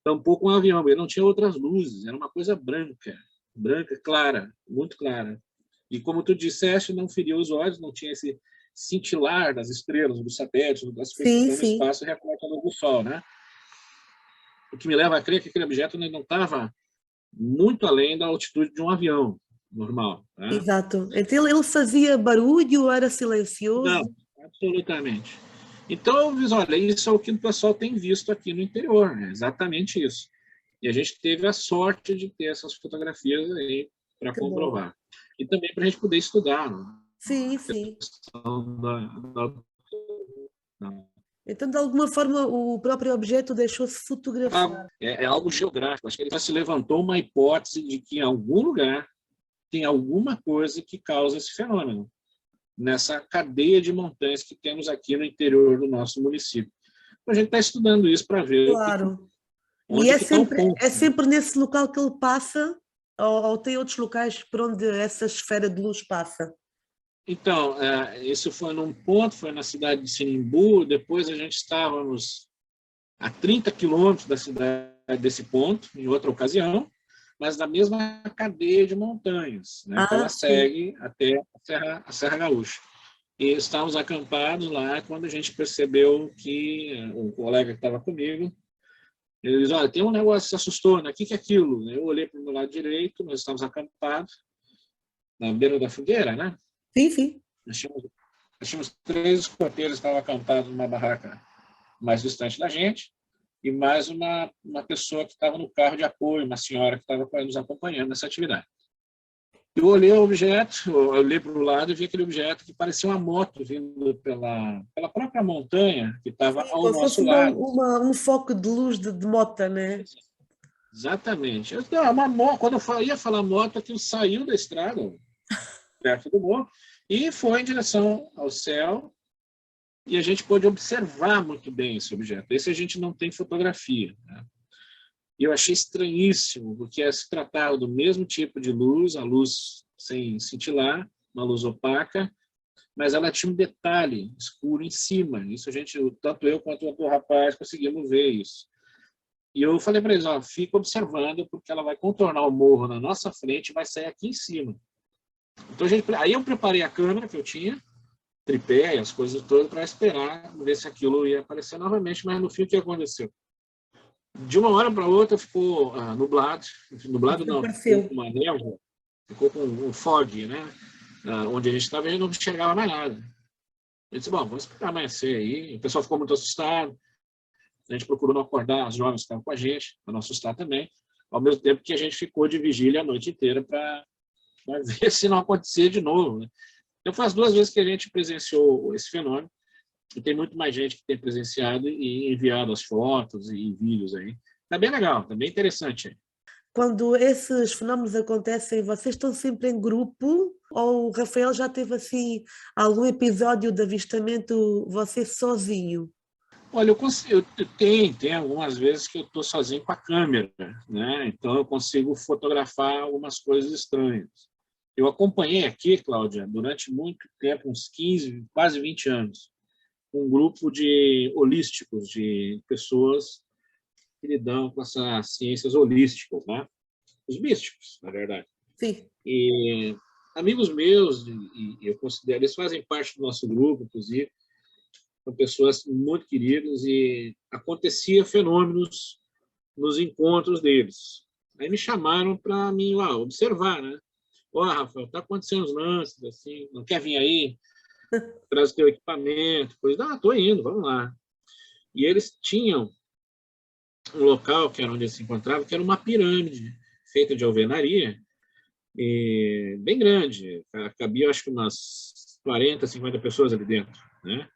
tampouco um avião, ele não tinha outras luzes, era uma coisa branca, clara, muito clara. E como tu disseste, não feriu os olhos, não tinha esse cintilar das estrelas, dos satélites, das coisas que sim, estão no sim. espaço e refletem a luz do Sol, né? O que me leva a crer que aquele objeto não estava muito além da altitude de um avião normal, né? Exato. Então ele fazia barulho, era silencioso. Não, absolutamente. Então, eu disse, olha, isso é o que o pessoal tem visto aqui no interior, né? Exatamente isso. E a gente teve a sorte de ter essas fotografias aí para Que bom. comprovar. E também para a gente poder estudar, né? Sim, sim. Da, da, Então, de alguma forma, o próprio objeto deixou-se fotografar. é algo geográfico. Acho que ele já se levantou uma hipótese de que em algum lugar tem alguma coisa que causa esse fenômeno, nessa cadeia de montanhas que temos aqui no interior do nosso município. Então, a gente está estudando isso para ver Claro. E onde que está o ponto. é sempre nesse local que ele passa, ou tem outros locais por onde essa esfera de luz passa? Então, isso foi num ponto, foi na cidade de Sinimbu, depois a gente estávamos a 30 quilômetros da cidade desse ponto, em outra ocasião, mas na mesma cadeia de montanhas, né, que Ah, ela sim. segue até a Serra Gaúcha. E estávamos acampados lá quando a gente percebeu que o colega que estava comigo, ele disse: olha, tem um negócio que se assustou, né? O que é aquilo? Eu olhei para o meu lado direito, nós estávamos acampados na beira da fogueira, né? Sim, sim. Nós tínhamos 3 escoteiros que estavam acampados numa barraca mais distante da gente, e mais uma pessoa que estava no carro de apoio, uma senhora que estava nos acompanhando nessa atividade. Eu olhei o objeto, eu olhei para o lado e vi aquele objeto que parecia uma moto vindo pela própria montanha que estava Sim, ao como se fosse nosso lado. um foco de luz de mota, né? Exatamente. Quando eu ia falar moto, aquilo saiu da estrada, perto do morro, e foi em direção ao céu, e a gente pôde observar muito bem esse objeto. Esse a gente não tem fotografia, né? E eu achei estranhíssimo, porque se tratava do mesmo tipo de luz, a luz sem cintilar, uma luz opaca, mas ela tinha um detalhe escuro em cima. Isso a gente, tanto eu quanto o outro rapaz, conseguimos ver isso. E eu falei para eles, ó, fica observando, porque ela vai contornar o morro na nossa frente e vai sair aqui em cima. Então, aí eu preparei a câmera que eu tinha, tripé, as coisas todas, para esperar ver se aquilo ia aparecer novamente, mas no fim o que aconteceu? De uma hora para outra ficou nublado, nublado não, ficou Desapareceu. com uma névoa, ficou com um fog, né? Onde a gente estava, a gente não enxergava mais nada. Eu disse, bom, vamos esperar amanhecer aí. O pessoal ficou muito assustado. A gente procurou não acordar as jovens que estavam com a gente, para não assustar também, ao mesmo tempo que a gente ficou de vigília a noite inteira para ver se não acontecia de novo, né? Então, foi as 2 vezes que a gente presenciou esse fenômeno, e tem muito mais gente que tem presenciado e enviado as fotos e vídeos aí. Está bem legal, está bem interessante. Quando esses fenómenos acontecem, vocês estão sempre em grupo? Ou o Rafael já teve assim algum episódio de avistamento você sozinho? Olha, tem algumas vezes que eu estou sozinho com a câmera, né? Então eu consigo fotografar algumas coisas estranhas. Eu acompanhei aqui, Cláudia, durante muito tempo, uns 15, quase 20 anos, um grupo de holísticos, de pessoas que lidam com essas ciências holísticas, né? Os místicos, na verdade. Sim. E amigos meus, e eu considero, eles fazem parte do nosso grupo, inclusive, são pessoas muito queridas, e acontecia fenômenos nos encontros deles. Aí me chamaram para mim lá observar, né? Ó, Rafael, tá acontecendo uns lances, assim, não quer vir aí? Traz o teu equipamento, coisa. Ah, tô indo, vamos lá. E eles tinham um local, que era onde eles se encontravam, que era uma pirâmide feita de alvenaria, e bem grande. Cabia, acho que umas 40, 50 pessoas ali dentro, né?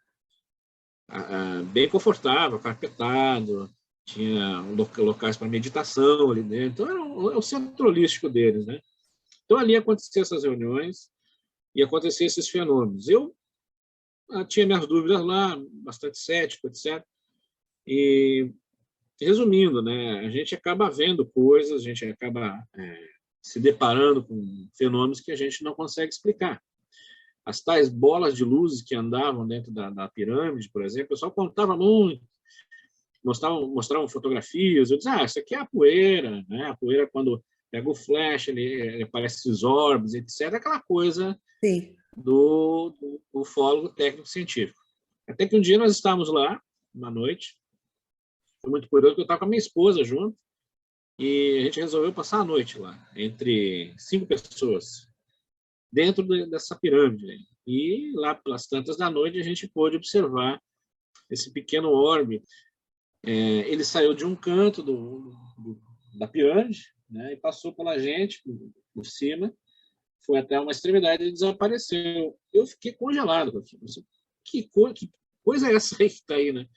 Bem confortável, carpetado, tinha locais para meditação ali dentro. Então, era o centro holístico deles, né? Então, ali aconteciam essas reuniões e aconteciam esses fenômenos. Eu tinha minhas dúvidas lá, bastante cético, etc. E, resumindo, né, a gente acaba vendo coisas, a gente acaba se deparando com fenômenos que a gente não consegue explicar. As tais bolas de luz que andavam dentro da pirâmide, por exemplo, o pessoal contava muito, mostravam fotografias. Eu dizia, isso aqui é a poeira, né? A poeira, quando pega o flash, ele aparece esses orbes, etc. Aquela coisa Sim. do ufólogo técnico-científico. Até que um dia nós estávamos lá, uma noite, foi muito curioso, porque eu estava com a minha esposa junto, e a gente resolveu passar a noite lá, entre 5 pessoas, dentro dessa pirâmide. E lá pelas tantas da noite a gente pôde observar esse pequeno orbe. Ele saiu de um canto da pirâmide, né, e passou pela gente, por cima, foi até uma extremidade e desapareceu. Eu fiquei congelado com aquilo. Que coisa é essa aí que está aí, né?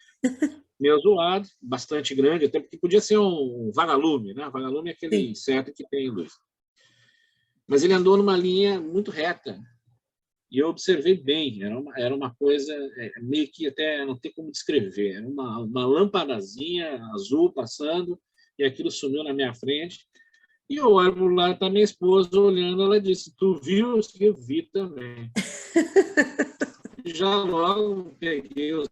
Meio zoado, bastante grande, até porque podia ser um vagalume, né? Vagalume é aquele Sim. inseto que tem luz. Mas ele andou numa linha muito reta, e eu observei bem, era uma coisa meio que até não tem como descrever, era uma lampadazinha azul passando, e aquilo sumiu na minha frente. E eu olho para o lado, está minha esposa olhando, ela disse, tu viu? Eu vi também. Já logo peguei os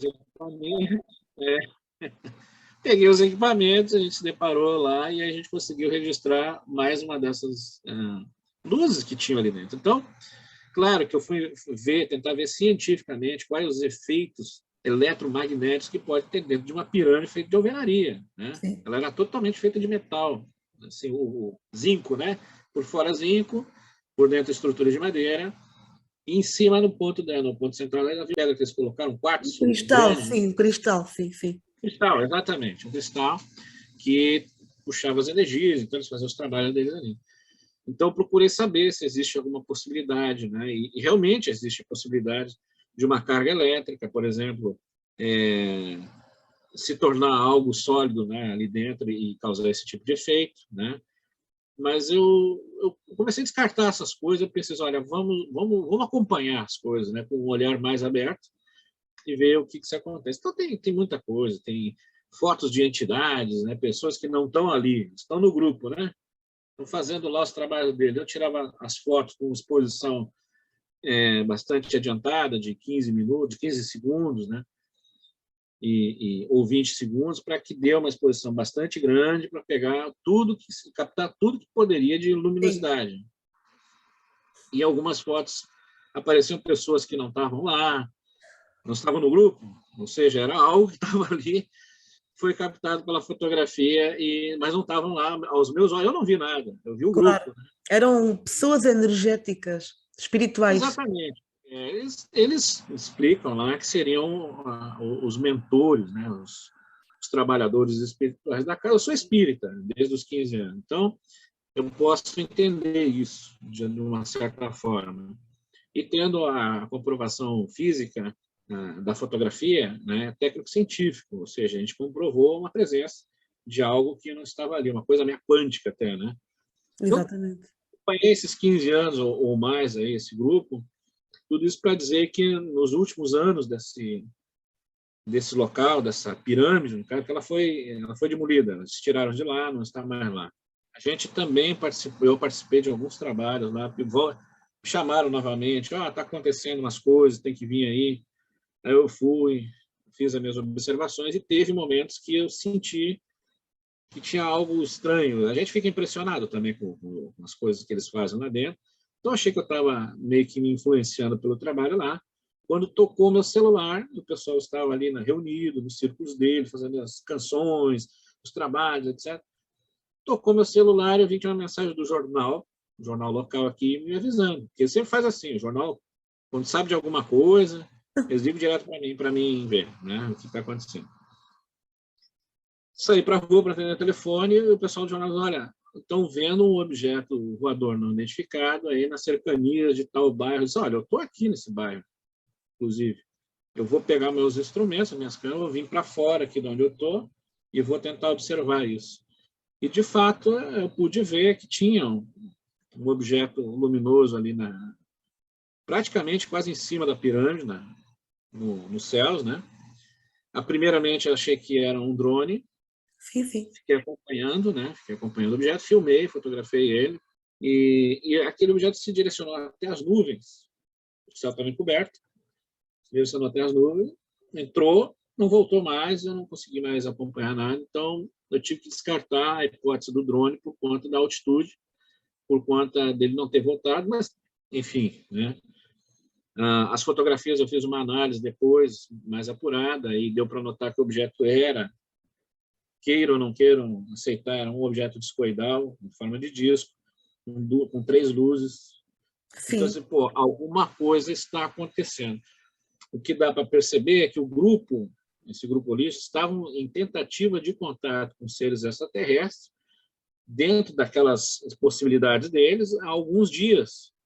equipamentos, a gente se deparou lá e a gente conseguiu registrar mais uma dessas luzes que tinham ali dentro. Então, claro que eu fui tentar ver cientificamente quais os efeitos eletromagnéticos que pode ter dentro de uma pirâmide feita de alvenaria, né? Sim. Ela era totalmente feita de metal, assim, o zinco, né? Por fora zinco, por dentro estrutura de madeira, e em cima no ponto central era a pedra que eles colocaram, um quartzo Cristal, grande, né? sim, cristal, sim, sim. Cristal, exatamente, um cristal que puxava as energias, então eles faziam os trabalhos deles ali. Então, eu procurei saber se existe alguma possibilidade, né? E realmente existe a possibilidade de uma carga elétrica, por exemplo, se tornar algo sólido, né, ali dentro e causar esse tipo de efeito, né? Mas eu comecei a descartar essas coisas, eu pensei, olha, vamos acompanhar as coisas, né, com um olhar mais aberto e ver o que se acontece. Então, tem muita coisa, tem fotos de entidades, né, pessoas que não estão ali, estão no grupo, né, estão fazendo lá os trabalhos deles. Eu tirava as fotos com exposição bastante adiantada, de 15 minutos, 15 segundos, né, ou 20 segundos, para que dê uma exposição bastante grande, para pegar tudo, captar tudo que poderia de Sim, luminosidade. E algumas fotos apareciam pessoas que não estavam lá, não estavam no grupo, ou seja, era algo que estava ali, foi captado pela fotografia, mas não estavam lá aos meus olhos. Eu não vi nada, eu vi o claro. grupo. Né? Eram pessoas energéticas, espirituais. Exatamente. Eles explicam lá que seriam os mentores, né? Os trabalhadores espirituais da casa. Eu sou espírita desde os 15 anos, então eu posso entender isso de uma certa forma. E tendo a comprovação física da fotografia, né, técnico-científico, ou seja, a gente comprovou uma presença de algo que não estava ali, uma coisa meio quântica até, né? Então, Exatamente. acompanhei esses 15 anos ou mais aí, esse grupo, tudo isso para dizer que nos últimos anos desse local, dessa pirâmide, no caso, que ela foi demolida, eles tiraram de lá, não está mais lá. A gente também participou, eu participei de alguns trabalhos lá, me chamaram novamente, está acontecendo umas coisas, tem que vir aí. Aí eu fui, fiz as minhas observações e teve momentos que eu senti que tinha algo estranho. A gente fica impressionado também com as coisas que eles fazem lá dentro. Então, achei que eu estava meio que me influenciando pelo trabalho lá. Quando tocou meu celular, o pessoal estava ali reunido, nos círculos dele, fazendo as canções, os trabalhos, etc. Tocou meu celular, eu vi que tinha uma mensagem do jornal, um jornal local aqui, me avisando. Porque ele sempre faz assim, o jornal, quando sabe de alguma coisa, eles ligam direto para mim ver, né, o que está acontecendo. Saí para a rua para atender o telefone e o pessoal do jornal diz, olha, estão vendo um objeto voador não identificado aí nas cercanias de tal bairro. Eu disse, olha, eu estou aqui nesse bairro, inclusive. Eu vou pegar meus instrumentos, minhas câmeras, vou vir para fora aqui de onde eu estou e vou tentar observar isso. E, de fato, eu pude ver que tinha um objeto luminoso ali, praticamente quase em cima da pirâmide, nos céus, né? Primeiramente, eu achei que era um drone. Sim, sim. Fiquei acompanhando, né? Fiquei acompanhando o objeto, filmei, fotografei ele, e aquele objeto se direcionou até as nuvens. O céu estava encoberto, se direcionou até as nuvens, entrou, não voltou mais, eu não consegui mais acompanhar nada, então eu tive que descartar a hipótese do drone por conta da altitude, por conta dele não ter voltado, mas, enfim, né? As fotografias eu fiz uma análise depois, mais apurada, e deu para notar que o objeto queiram ou não queiram aceitar, era um objeto discoidal, em forma de disco, com 3 luzes. Então, Sim. assim, alguma coisa está acontecendo. O que dá para perceber é que esse grupo holístico, estavam em tentativa de contato com seres extraterrestres, dentro daquelas possibilidades deles, há alguns dias.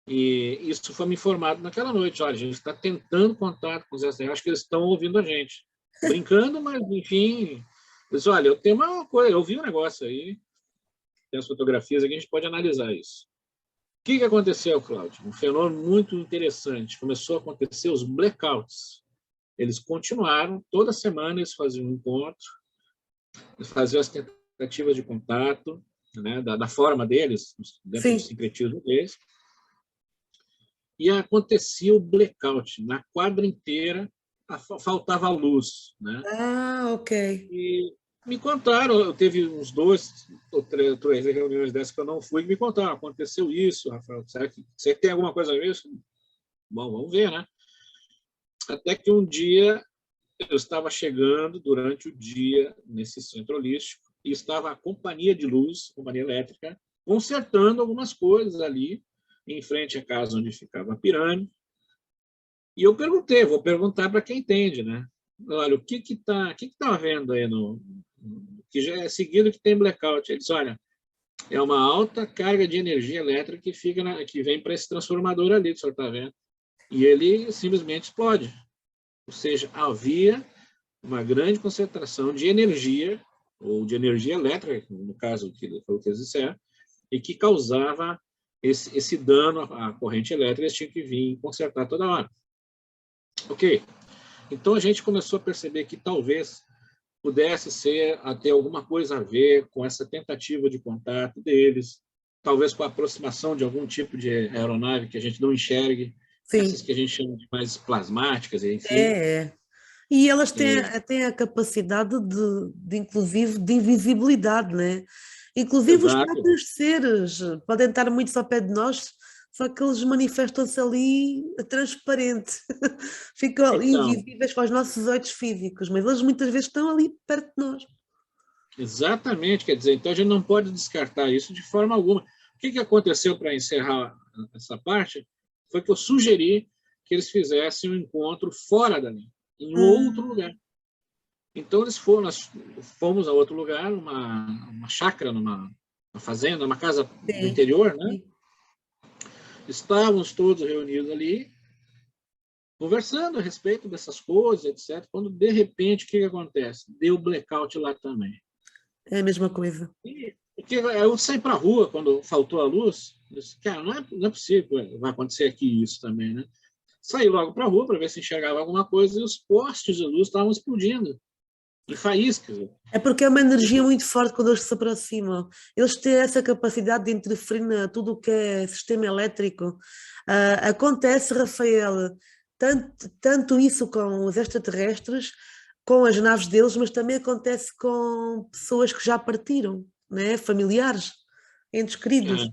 E isso foi me informado naquela noite. Olha, a gente está tentando contato com os extraterrestres, acho que eles estão ouvindo a gente. Brincando, mas, enfim... Mas, olha, eu tenho uma coisa, eu vi um negócio aí, tem as fotografias aqui, a gente pode analisar isso. O que aconteceu, Cláudio? Um fenômeno muito interessante. Começou a acontecer os blackouts. Eles continuaram, toda semana eles faziam um encontro, eles faziam as tentativas de contato, né, da forma deles, dentro do Sim. sincretismo deles, e acontecia o blackout. Na quadra inteira, faltava luz, né? Ok. E me contaram, eu teve uns 2 ou 3 reuniões dessas que eu não fui, que me contaram, aconteceu isso, Rafael, será que você tem alguma coisa a ver isso? Bom, vamos ver, né? Até que um dia eu estava chegando durante o dia nesse centro holístico e estava a companhia de luz, companhia elétrica, consertando algumas coisas ali em frente à casa onde ficava a pirâmide. E eu perguntei, vou perguntar para quem entende, né? Olha, o que está havendo aí que já é seguido que tem blackout? Ele diz, olha, é uma alta carga de energia elétrica que vem para esse transformador ali, que o senhor está vendo. E ele simplesmente explode. Ou seja, havia uma grande concentração de energia, ou de energia elétrica, no caso que foi o que eles disseram, e que causava esse dano à corrente elétrica, eles tinham que vir consertar toda hora. Ok. Então a gente começou a perceber que talvez pudesse ser até alguma coisa a ver com essa tentativa de contato deles, talvez com a aproximação de algum tipo de aeronave que a gente não enxergue, Sim. essas que a gente chama de mais plasmáticas, enfim. É. E elas têm a capacidade inclusive, de invisibilidade, né? Inclusive os Exato. próprios seres podem estar muito ao pé de nós, só que eles manifestam-se ali transparente, ficam Então, invisíveis para os nossos olhos físicos, mas eles muitas vezes estão ali perto de nós. exatamente, quer dizer, então a gente não pode descartar isso de forma alguma. O que aconteceu para encerrar essa parte foi que eu sugeri que eles fizessem um encontro fora dali, em outro lugar. Então eles foram, nós fomos a outro lugar, uma chácara, uma fazenda, uma casa do interior, né? Estávamos todos reunidos ali, conversando a respeito dessas coisas, etc. Quando, de repente, o que acontece? Deu blackout lá também. É a mesma coisa. Eu saí para a rua quando faltou a luz, eu disse, cara, não é possível, vai acontecer aqui isso também, né? Saí logo para a rua para ver se enxergava alguma coisa e os postes de luz estavam explodindo em faíscas. É porque é uma energia muito forte quando eles se aproximam. Eles têm essa capacidade de interferir em tudo o que é sistema elétrico. Acontece, Rafael, tanto isso com os extraterrestres, com as naves deles, mas também acontece com pessoas que já partiram, né? Familiares, entes queridos.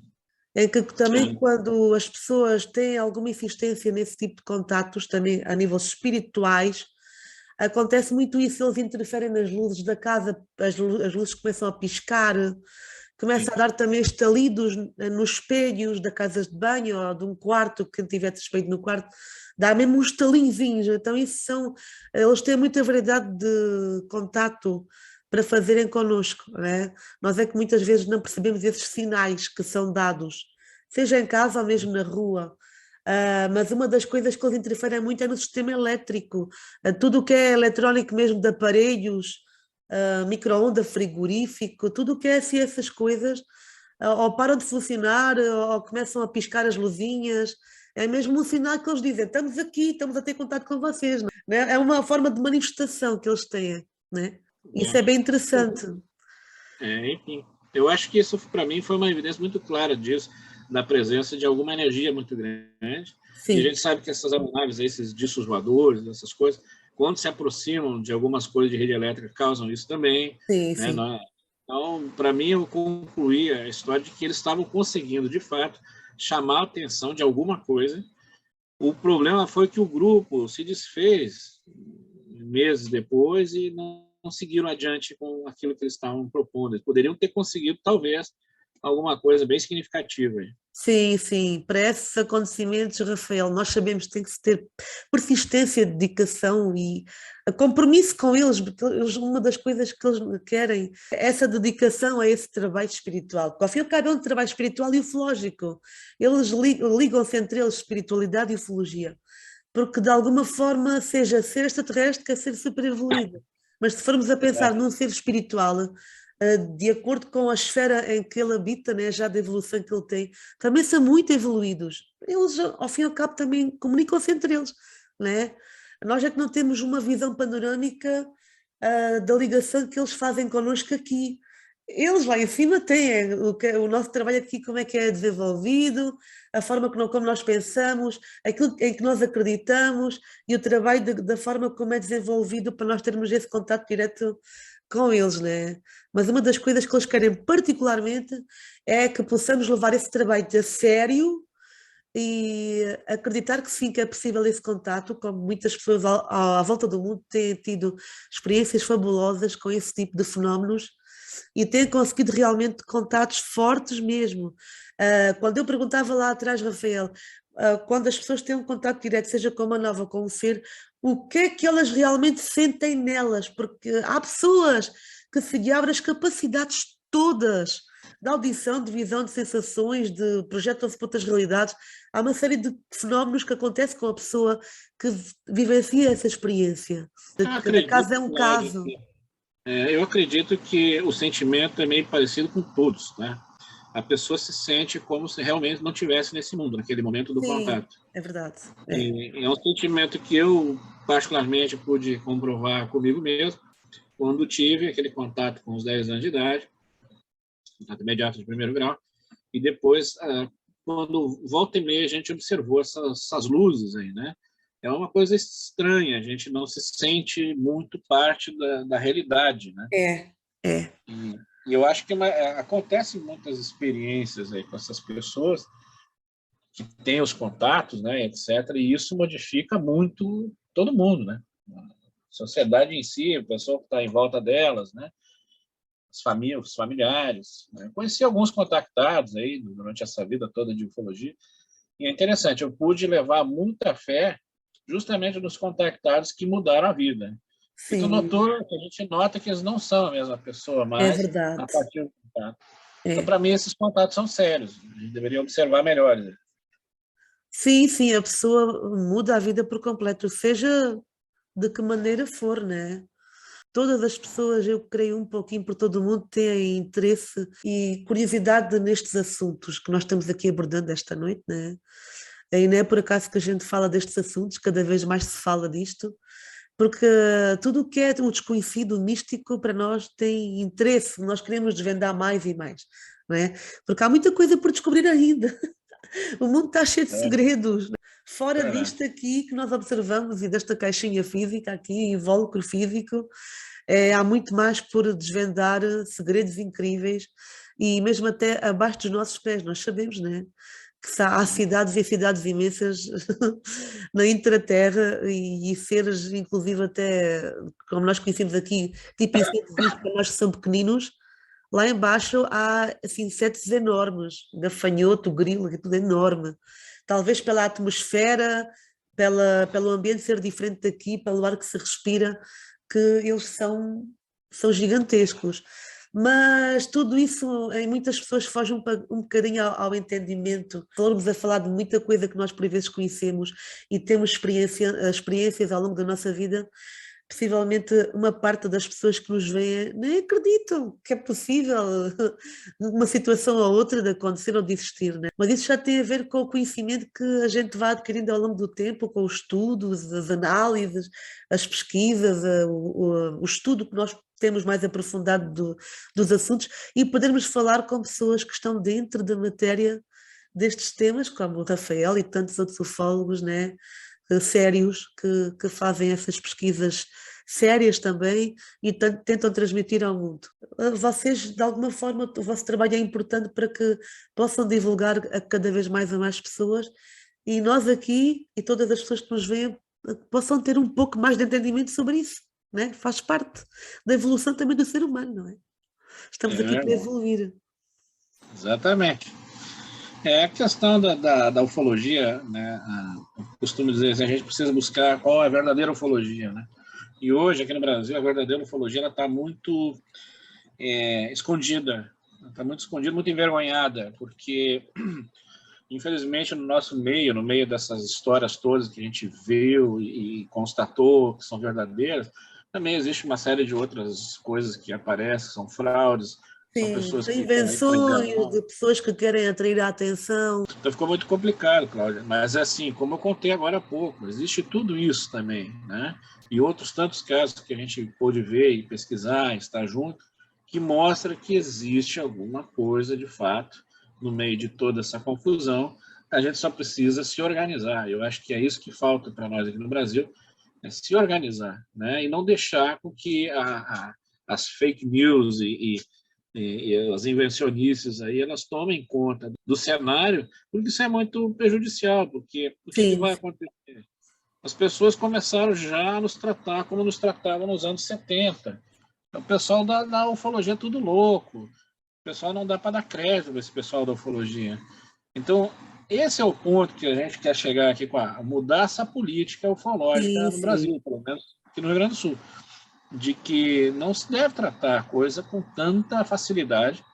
Em que também quando as pessoas têm alguma insistência nesse tipo de contatos, também a níveis espirituais, acontece muito isso, eles interferem nas luzes da casa, as luzes começam a piscar, começa a dar também estalidos nos espelhos da casa de banho ou de um quarto, quem tiver espelho no quarto, dá mesmo uns estalinzinhos. Então eles têm muita variedade de contato para fazerem connosco, não é? Nós é que muitas vezes não percebemos esses sinais que são dados, seja em casa ou mesmo na rua. Mas uma das coisas que eles interferem muito é no sistema elétrico. Tudo o que é eletrónico mesmo de aparelhos, micro-ondas, frigorífico, tudo o que é assim, essas coisas, ou param de funcionar, ou começam a piscar as luzinhas. É mesmo um sinal que eles dizem, estamos aqui, estamos a ter contato com vocês. Não é? É uma forma de manifestação que eles têm. Né? Isso é bem interessante. Enfim, eu acho que isso para mim foi uma evidência muito clara disso, da presença de alguma energia muito grande. Sim. E a gente sabe que essas aeronaves, esses discos voadores, essas coisas, quando se aproximam de algumas coisas de rede elétrica, causam isso também. Sim, né? Sim. Então, para mim, eu concluí a história de que eles estavam conseguindo, de fato, chamar a atenção de alguma coisa. O problema foi que o grupo se desfez meses depois e não seguiram adiante com aquilo que eles estavam propondo. Eles poderiam ter conseguido, talvez, alguma coisa bem significativa. Sim, sim. Para esses acontecimentos, Rafael, nós sabemos que tem que se ter persistência, dedicação e compromisso com eles, porque uma das coisas que eles querem é essa dedicação a esse trabalho espiritual. Porque ao fim e ao cabo é um trabalho espiritual e ufológico. Eles ligam-se entre eles espiritualidade e ufologia. Porque de alguma forma, seja ser extraterrestre, quer ser super evoluído. Mas se formos a pensar num ser espiritual, de acordo com a esfera em que ele habita, né, já da evolução que ele tem, também são muito evoluídos. Eles, ao fim e ao cabo, também comunicam-se entre eles. Né? Nós é que não temos uma visão panorâmica da ligação que eles fazem connosco aqui. Eles lá em cima têm o nosso trabalho aqui, como é que é desenvolvido, a forma como nós pensamos, aquilo em que nós acreditamos e o trabalho da forma como é desenvolvido para nós termos esse contato direto com eles, né? Mas uma das coisas que eles querem particularmente é que possamos levar esse trabalho a sério e acreditar que sim, que é possível esse contato, como muitas pessoas à volta do mundo têm tido experiências fabulosas com esse tipo de fenómenos e têm conseguido realmente contatos fortes mesmo. Quando eu perguntava lá atrás, Rafael, quando as pessoas têm um contato direto, seja com uma nova, com um ser, o que é que elas realmente sentem nelas? Porque há pessoas que se lhe abrem as capacidades todas, da audição, de visão, de sensações, de projetam-se para outras realidades. Há uma série de fenómenos que acontecem com a pessoa que vivencia essa experiência. Cada caso é um caso. Eu acredito que o sentimento é meio parecido com todos, né? A pessoa se sente como se realmente não estivesse nesse mundo, naquele momento do Sim, contato. é verdade. É um sentimento que eu, particularmente, pude comprovar comigo mesmo, quando tive aquele contato com os 10 anos de idade, contato imediato de primeiro grau, e depois, quando volta e meia, a gente observou essas luzes aí, né? É uma coisa estranha, a gente não se sente muito parte da realidade, né? É. E eu acho que acontecem muitas experiências aí com essas pessoas que têm os contatos, né, etc. E isso modifica muito todo mundo, né? A sociedade em si, a pessoa que está em volta delas, né? As famílias, os familiares. Né? Conheci alguns contactados aí durante essa vida toda de ufologia. E é interessante, eu pude levar muita fé justamente nos contactados que mudaram a vida. E tu Sim, notou, que a gente nota que eles não são a mesma pessoa, é mas a verdade. partir do contato. Então, É. para mim, esses contatos são sérios. A gente deveria observar melhor. Sim, sim, a pessoa muda a vida por completo, seja de que maneira for, né? Todas as pessoas, eu creio um pouquinho por todo o mundo, têm interesse e curiosidade nestes assuntos que nós estamos aqui abordando esta noite, né? E não é por acaso que a gente fala destes assuntos, cada vez mais se fala disto, porque tudo o que é o desconhecido, o místico, para nós tem interesse, nós queremos desvendar mais e mais, não é? Porque há muita coisa por descobrir ainda. O mundo está cheio de segredos, né? Fora É. disto aqui que nós observamos e desta caixinha física aqui, invólucro físico, há muito mais por desvendar, segredos incríveis e mesmo até abaixo dos nossos pés, nós sabemos, né? Que há cidades e cidades imensas na intraterra e seres, inclusive até, como nós conhecemos aqui, tipo insetos para nós que são pequeninos, lá embaixo há assim, insetos enormes, gafanhoto, grilo, que é tudo enorme. Talvez pela atmosfera, pelo ambiente ser diferente daqui, pelo ar que se respira, que eles são gigantescos. Mas tudo isso, em muitas pessoas foge um bocadinho ao entendimento. Falamos a falar de muita coisa que nós por vezes conhecemos e temos experiências ao longo da nossa vida. Possivelmente uma parte das pessoas que nos veem nem acreditam que é possível uma situação ou outra de acontecer ou de existir, né? Mas isso já tem a ver com o conhecimento que a gente vai adquirindo ao longo do tempo, com os estudos, as análises, as pesquisas, o estudo que nós temos mais aprofundado dos assuntos e podermos falar com pessoas que estão dentro da matéria destes temas, como o Rafael e tantos outros ufólogos, né? Sérios que fazem essas pesquisas sérias também e tentam transmitir ao mundo. Vocês, de alguma forma, o vosso trabalho é importante para que possam divulgar a cada vez mais a mais pessoas e nós aqui e todas as pessoas que nos veem possam ter um pouco mais de entendimento sobre isso, né? Faz parte da evolução também do ser humano, não é? Estamos aqui para evoluir. Exatamente. É a questão da ufologia, né? Eu costumo dizer assim, a gente precisa buscar qual é a verdadeira ufologia, né? E hoje, aqui no Brasil, a verdadeira ufologia está muito escondida, está muito escondida, muito envergonhada, porque, infelizmente, no nosso meio, no meio dessas histórias todas que a gente viu e constatou que são verdadeiras, também existe uma série de outras coisas que aparecem, são fraudes, são Sim, pessoas de que estão aí para invenções, enganar. de pessoas que querem atrair a atenção. Então ficou muito complicado, Cláudia. Mas assim, como eu contei agora há pouco, existe tudo isso também, né? E outros tantos casos que a gente pôde ver e pesquisar, estar junto, que mostra que existe alguma coisa de fato no meio de toda essa confusão. A gente só precisa se organizar. Eu acho que é isso que falta para nós aqui no Brasil, é se organizar, né? E não deixar com que as fake news e as invencionices aí, elas tomem conta do cenário, porque isso é muito prejudicial, porque o que Sim, vai acontecer? As pessoas começaram já a nos tratar como nos tratavam nos anos 70. Então, o pessoal da ufologia é tudo louco, o pessoal não dá para dar crédito para esse pessoal da ufologia. Então, esse é o ponto que a gente quer chegar aqui com a mudar essa política ufológica sim, no sim. Brasil, pelo menos aqui no Rio Grande do Sul. de que não se deve tratar a coisa com tanta facilidade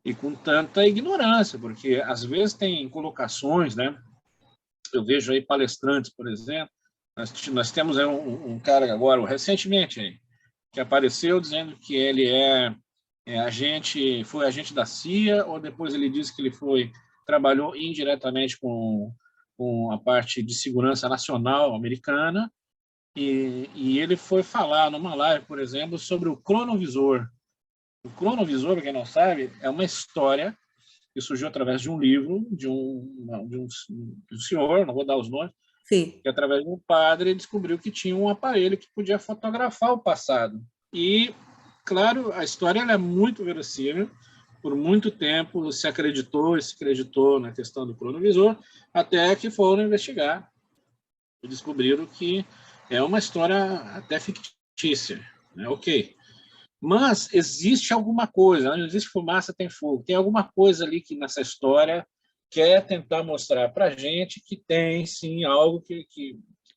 e com tanta ignorância, porque às vezes tem colocações, né? Eu vejo aí palestrantes, por exemplo, nós temos aí um cara agora, recentemente, aí, que apareceu dizendo que ele foi agente da CIA, ou depois ele disse que ele trabalhou indiretamente com a parte de segurança nacional americana, e ele foi falar numa live, por exemplo, sobre o cronovisor. O cronovisor, para quem não sabe, é uma história que surgiu através de um livro de um senhor, não vou dar os nomes, Sim. que através de um padre descobriu que tinha um aparelho que podia fotografar o passado. E, claro, a história ela é muito verossímil. Por muito tempo se acreditou e se acreditou na questão do cronovisor, até que foram investigar e descobriram que é uma história até fictícia, né? Ok. Mas existe alguma coisa, não existe fumaça, tem fogo. Tem alguma coisa ali que nessa história quer tentar mostrar para a gente que tem, sim, algo que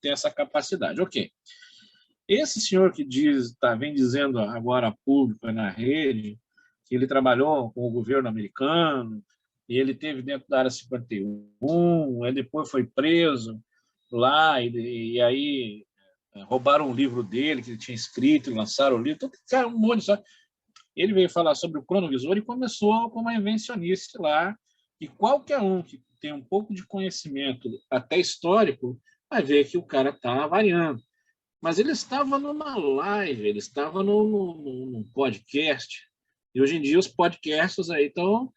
tem essa capacidade. Ok. Esse senhor que vem dizendo agora a público na rede, que ele trabalhou com o governo americano, e ele teve dentro da Área 51, ele depois foi preso lá, e aí roubaram um livro dele que ele tinha escrito, lançaram o livro, então, cara, um monte de história. Ele veio falar sobre o cronovisor e começou com uma invencionice lá, e qualquer um que tem um pouco de conhecimento, até histórico, vai ver que o cara está variando. Mas ele estava numa live, ele estava num podcast, e hoje em dia os podcasts aí estão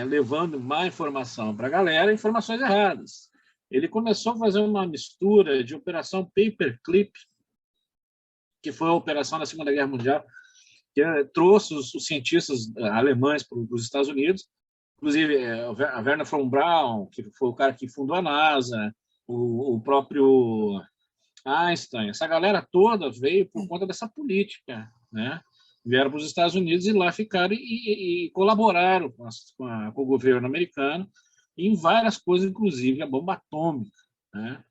levando má informação para a galera, informações erradas. Ele começou a fazer uma mistura de operação Paperclip, que foi a operação da Segunda Guerra Mundial, que trouxe os cientistas alemães para os Estados Unidos, inclusive a Wernher von Braun, que foi o cara que fundou a NASA, o próprio Einstein, essa galera toda veio por conta dessa política, né? Vieram para os Estados Unidos e lá ficaram e colaboraram com o governo americano em várias coisas, inclusive a bomba atômica, né?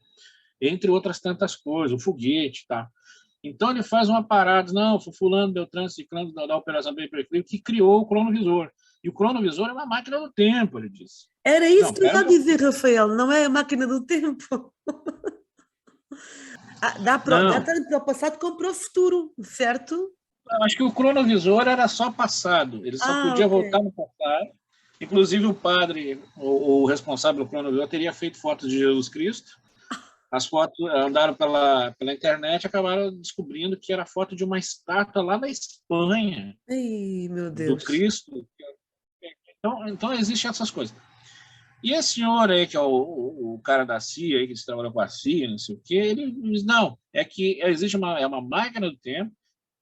Entre outras tantas coisas, o foguete, tá? Então ele faz uma parada, não, foi fulano, Beltrano, Ciclano da Operação Paperclip que criou o cronovisor. E o cronovisor é uma máquina do tempo, ele disse. Era isso Não, que eu ia pera, dizer, Rafael, não é a máquina do tempo. Dá não, tanto para o passado como para o futuro, certo? acho que o cronovisor era só passado, ele só Ah, podia ok. voltar no passado. Inclusive o padre, o responsável do cronovisor, teria feito fotos de Jesus Cristo. As fotos andaram pela internet e acabaram descobrindo que era foto de uma estátua lá na Espanha, Ai, meu do Deus. Cristo. Então existem essas coisas. E esse senhor aí, que é o cara da CIA, aí, que trabalha com a CIA, não sei o quê, ele diz, não, é que existe uma máquina do tempo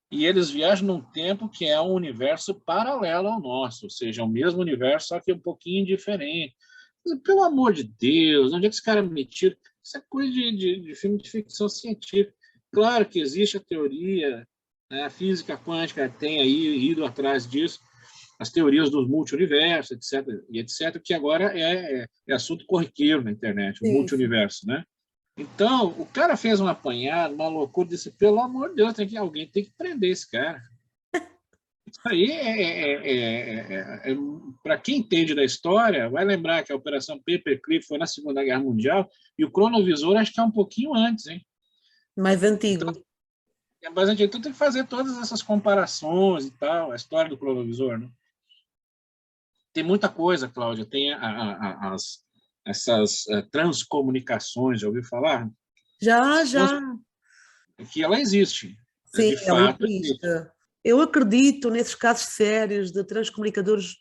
e eles viajam num tempo que é um universo paralelo ao nosso, ou seja, é o mesmo universo, só que um pouquinho diferente. Pelo amor de Deus, onde é que esse cara me tira? Isso é coisa de filme de ficção científica. Claro que existe a teoria, né, a física quântica tem aí ido atrás disso, as teorias dos multiuniversos, etc., que agora é assunto corriqueiro na internet, o Sim, sim. multiuniverso, né? Então, o cara fez um apanhado, uma loucura, disse, pelo amor de Deus, alguém tem que prender esse cara. Isso aí para quem entende da história, vai lembrar que a Operação Paperclip foi na Segunda Guerra Mundial e o cronovisor acho que é um pouquinho antes, hein? Mais Então, antigo. mas a gente tem que fazer todas essas comparações e tal, a história do cronovisor, né? Tem muita coisa, Cláudia, tem essas transcomunicações, já ouviu falar? Já, Trans, já. que ela existe, Sim, de ela fato existe. existe. Eu acredito nesses casos sérios de transcomunicadores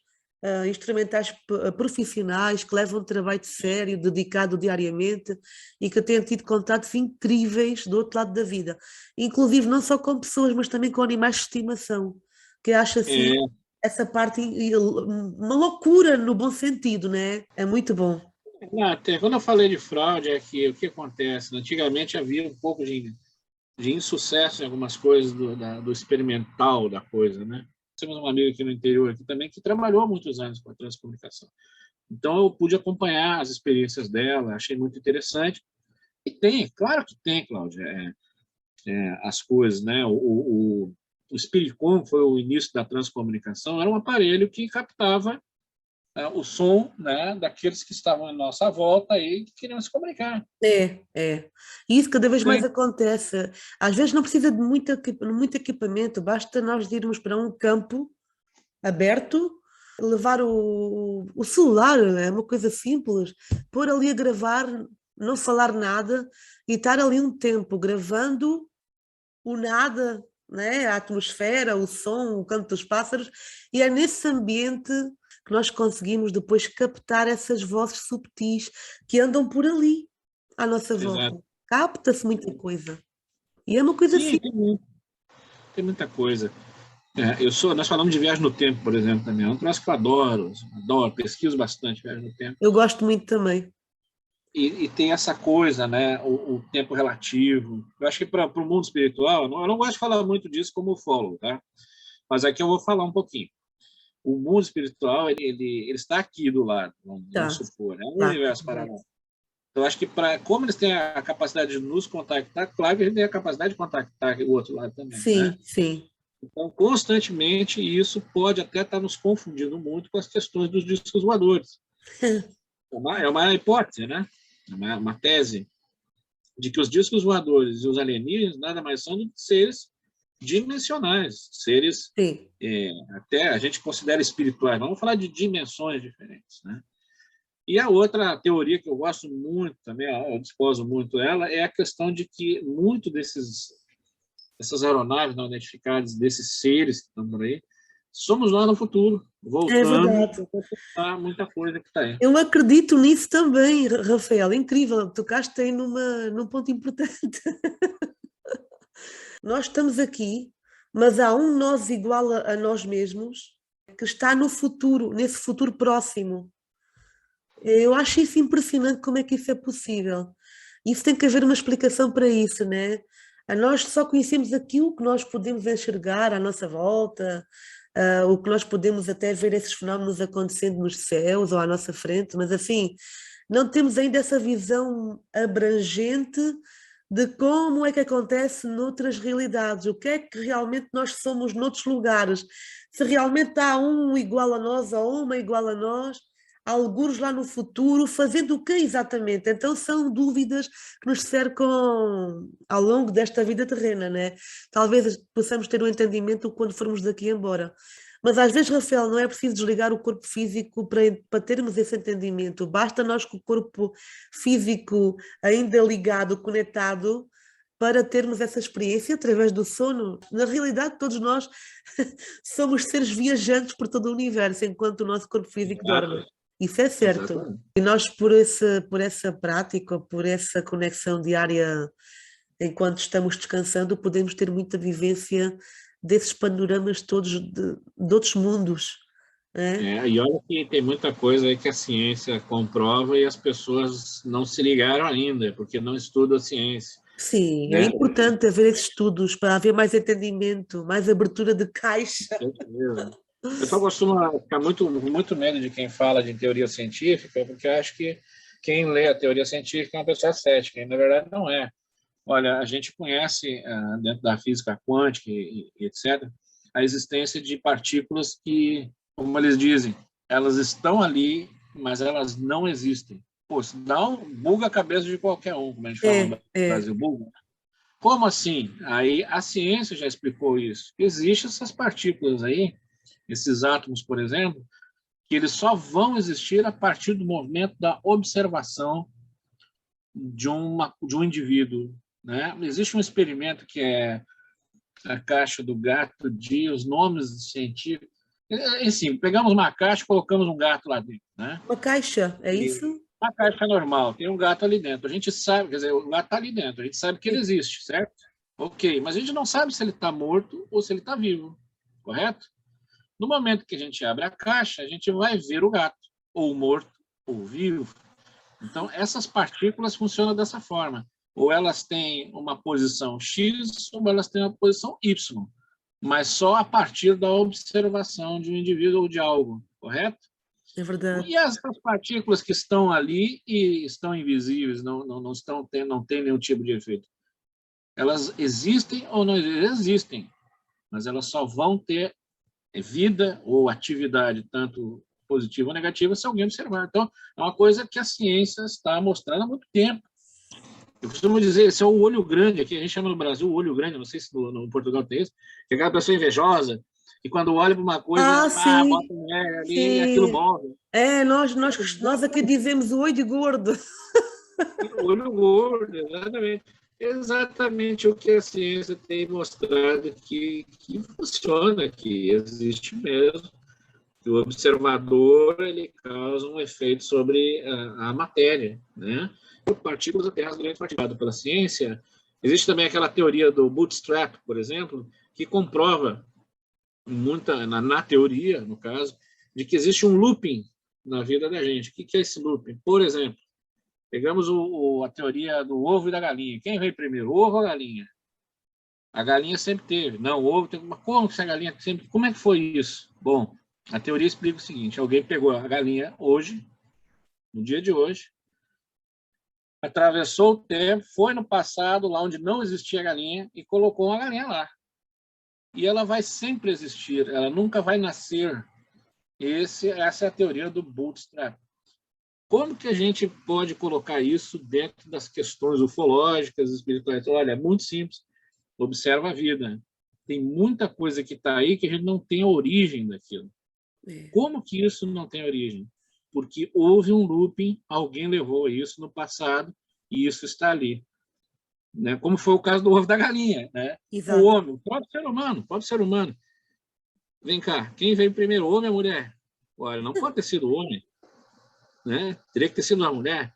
instrumentais profissionais que levam um trabalho sério, dedicado diariamente e que têm tido contatos incríveis do outro lado da vida. Inclusive não só com pessoas, mas também com animais de estimação, que acho assim É, essa parte uma loucura no bom sentido, né? É muito bom. até quando eu falei de fraude, é que o que acontece? Antigamente havia um pouco de insucesso em algumas coisas do experimental da coisa, né? Temos uma amiga aqui no interior aqui também que trabalhou há muitos anos com a transcomunicação. Então eu pude acompanhar as experiências dela, achei muito interessante. E tem, claro que tem, Cláudia. as coisas, né? O Spiritcom foi o início da transcomunicação, era um aparelho que captava o som, né, daqueles que estavam à nossa volta e que queriam se comunicar. É. E isso cada vez mais Sim. acontece. Às vezes não precisa de muito equipamento, basta nós irmos para um campo aberto, levar o celular, é uma coisa simples, pôr ali a gravar, não falar nada e estar ali um tempo gravando o nada, né? A atmosfera, o som, o canto dos pássaros, e é nesse ambiente que nós conseguimos depois captar essas vozes subtis que andam por ali, à nossa volta. Exato. Capta-se muita coisa. E é uma coisa Sim, simples. tem muita coisa. Nós falamos de viagem no tempo, por exemplo, também. É um troço que eu adoro, pesquiso bastante viagem no tempo. Eu gosto muito também. E tem essa coisa, né, o tempo relativo. Eu acho que para o mundo espiritual, eu não gosto de falar muito disso como ufólogo, tá? Mas aqui eu vou falar um pouquinho. O mundo espiritual, ele está aqui do lado, vamos Tá, supor, é um tá. universo paralelo. Então, acho que como eles têm a capacidade de nos contactar, claro que a gente tem a capacidade de contactar o outro lado também, né? Sim. Então, constantemente, isso pode até estar nos confundindo muito com as questões dos discos voadores. É uma hipótese, né? É uma tese de que os discos voadores e os alienígenas nada mais são do que seres dimensionais, seres Sim. até a gente considera espirituais. Vamos falar de dimensões diferentes, né? E a outra teoria que eu gosto muito também, eu desposo muito ela, é a questão de que muito dessas aeronaves não identificadas, desses seres que estão por aí, somos nós no futuro, É voltando verdade. para consertar muita coisa que está aí. Eu acredito nisso também, Rafael. Incrível, tocaste aí num ponto importante. Nós estamos aqui, mas há um nós igual a nós mesmos que está no futuro, nesse futuro próximo. Eu acho isso impressionante como é que isso é possível. Isso tem que haver uma explicação para isso, né? Nós só conhecemos aquilo que nós podemos enxergar à nossa volta, o que nós podemos até ver esses fenómenos acontecendo nos céus ou à nossa frente, mas assim, não temos ainda essa visão abrangente de como é que acontece noutras realidades, o que é que realmente nós somos noutros lugares, se realmente há um igual a nós ou uma igual a nós, algures lá no futuro, fazendo o que exatamente? Então são dúvidas que nos cercam ao longo desta vida terrena, né? Talvez possamos ter um entendimento quando formos daqui embora. Mas às vezes, Rafael, não é preciso desligar o corpo físico para termos esse entendimento. Basta nós com o corpo físico ainda ligado, conectado, para termos essa experiência através do sono. Na realidade, todos nós somos seres viajantes por todo o universo, enquanto o nosso corpo físico dorme. Isso é certo. Exatamente. E nós, por essa prática, por essa conexão diária, enquanto estamos descansando, podemos ter muita vivência desses panoramas todos de outros mundos. Né? E olha que tem muita coisa aí que a ciência comprova e as pessoas não se ligaram ainda, porque não estudam a ciência. Sim, é Né? importante haver esses estudos para haver mais entendimento, mais abertura de caixa. O pessoal costuma ficar muito medo de quem fala de teoria científica, porque acha que quem lê a teoria científica é uma pessoa cética, e na verdade não é. Olha, a gente conhece, dentro da física quântica e etc., a existência de partículas que, como eles dizem, elas estão ali, mas elas não existem. Pô, senão buga a cabeça de qualquer um, como a gente fala no Brasil, buga. Como assim? Aí a ciência já explicou isso. Existem essas partículas aí, esses átomos, por exemplo, que eles só vão existir a partir do movimento da observação de um indivíduo. Né? Existe um experimento que é a caixa do gato de os nomes científicos. Assim, pegamos uma caixa e colocamos um gato lá dentro. Né? Uma caixa, é isso? Uma caixa normal, tem um gato ali dentro. A gente sabe, quer dizer, o gato está ali dentro, a gente sabe que ele existe, certo? Ok, mas a gente não sabe se ele está morto ou se ele está vivo, correto? No momento que a gente abre a caixa, a gente vai ver o gato, ou morto, ou vivo. Então, essas partículas funcionam dessa forma. Ou elas têm uma posição X, ou elas têm uma posição Y. Mas só a partir da observação de um indivíduo ou de algo, correto? É verdade. E essas partículas que estão ali e estão invisíveis, não têm nenhum tipo de efeito. elas existem ou não existem, mas elas só vão ter vida ou atividade, tanto positiva ou negativa, se alguém observar. Então, é uma coisa que a ciência está mostrando há muito tempo. Eu costumo dizer, esse é o olho grande, aqui a gente chama no Brasil o olho grande, não sei se no Portugal tem isso, que é aquela pessoa invejosa, que quando olha para uma coisa, Sim, bota um ali e aquilo sim. morre. Nós aqui dizemos o olho gordo. O olho gordo, exatamente. Exatamente o que a ciência tem mostrado que funciona, que existe mesmo. Que o observador ele causa um efeito sobre a matéria, né? Partículas até as grandes partículas pela ciência. Existe também aquela teoria do bootstrap, por exemplo, que comprova na teoria, no caso, de que existe um looping na vida da gente. O que é esse looping? Por exemplo, pegamos a teoria do ovo e da galinha. Quem veio primeiro, o ovo ou a galinha? A galinha sempre teve. Não, o ovo teve. Mas como que a galinha sempre... Como é que foi isso? Bom, a teoria explica o seguinte: alguém pegou a galinha hoje, no dia de hoje, atravessou o tempo, foi no passado, lá onde não existia galinha, e colocou uma galinha lá. E ela vai sempre existir, ela nunca vai nascer. Essa é a teoria do bootstrap. Como que a gente pode colocar isso dentro das questões ufológicas, espirituais? Olha, é muito simples. Observa a vida. Tem muita coisa que está aí que a gente não tem a origem daquilo. Como que isso não tem origem? Porque houve um looping, alguém levou isso no passado e isso está ali. Né? Como foi o caso do ovo da galinha. Né? O homem, o próprio ser humano. Vem cá, quem veio primeiro, o homem ou a mulher? Olha, não pode ter sido o homem. Né? Teria que ter sido uma mulher.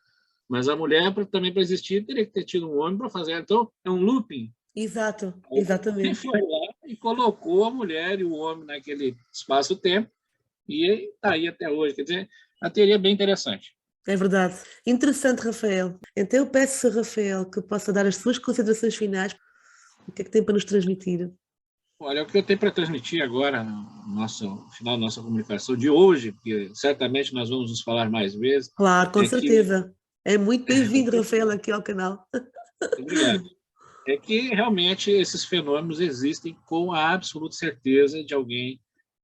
Mas a mulher, também para existir, teria que ter tido um homem para fazer. Então, é um looping. Exato, exatamente. Ele foi lá e colocou a mulher e o homem naquele espaço-tempo e está aí até hoje. Quer dizer, a teoria é bem interessante. É verdade. Interessante, Rafael. Então eu peço a Rafael que possa dar as suas considerações finais. O que é que tem para nos transmitir? Olha, o que eu tenho para transmitir agora, no final da nossa comunicação de hoje, porque certamente nós vamos nos falar mais vezes. Claro, com certeza. É muito bem-vindo, Rafael, aqui ao canal. Obrigado. É que realmente esses fenômenos existem com a absoluta certeza de alguém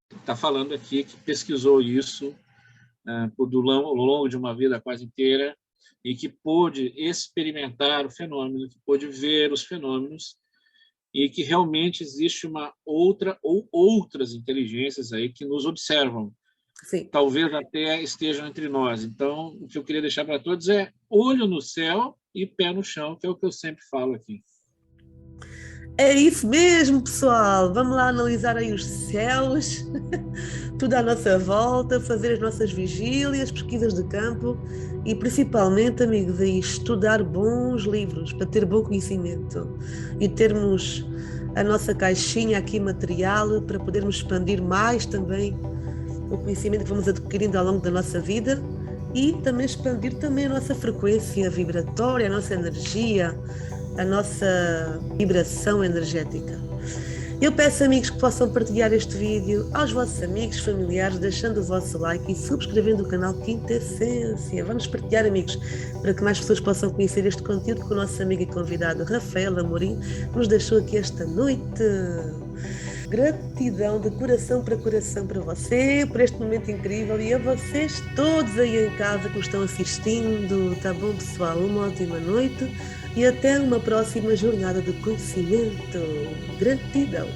que está falando aqui, que pesquisou isso ao longo de uma vida quase inteira e que pôde experimentar o fenômeno, que pôde ver os fenômenos e que realmente existe uma outra ou outras inteligências aí que nos observam. Sim. Talvez até estejam entre nós. Então, o que eu queria deixar para todos é olho no céu e pé no chão, que é o que eu sempre falo aqui. É isso mesmo, pessoal. Vamos lá analisar aí os céus, tudo à nossa volta, fazer as nossas vigílias, pesquisas de campo e, principalmente, amigos, aí, estudar bons livros para ter bom conhecimento e termos a nossa caixinha aqui material para podermos expandir mais também o conhecimento que vamos adquirindo ao longo da nossa vida e também expandir também a nossa frequência vibratória, a nossa energia, a nossa vibração energética. Eu peço, amigos, que possam partilhar este vídeo aos vossos amigos, familiares, deixando o vosso like e subscrevendo o canal Quinta Essência. Vamos partilhar, amigos, para que mais pessoas possam conhecer este conteúdo que o nosso amigo e convidado Rafael Amorim nos deixou aqui esta noite. Gratidão de coração para você, por este momento incrível e a vocês todos aí em casa que nos estão assistindo. Tá bom, pessoal? Uma ótima noite e até uma próxima jornada de conhecimento. Gratidão!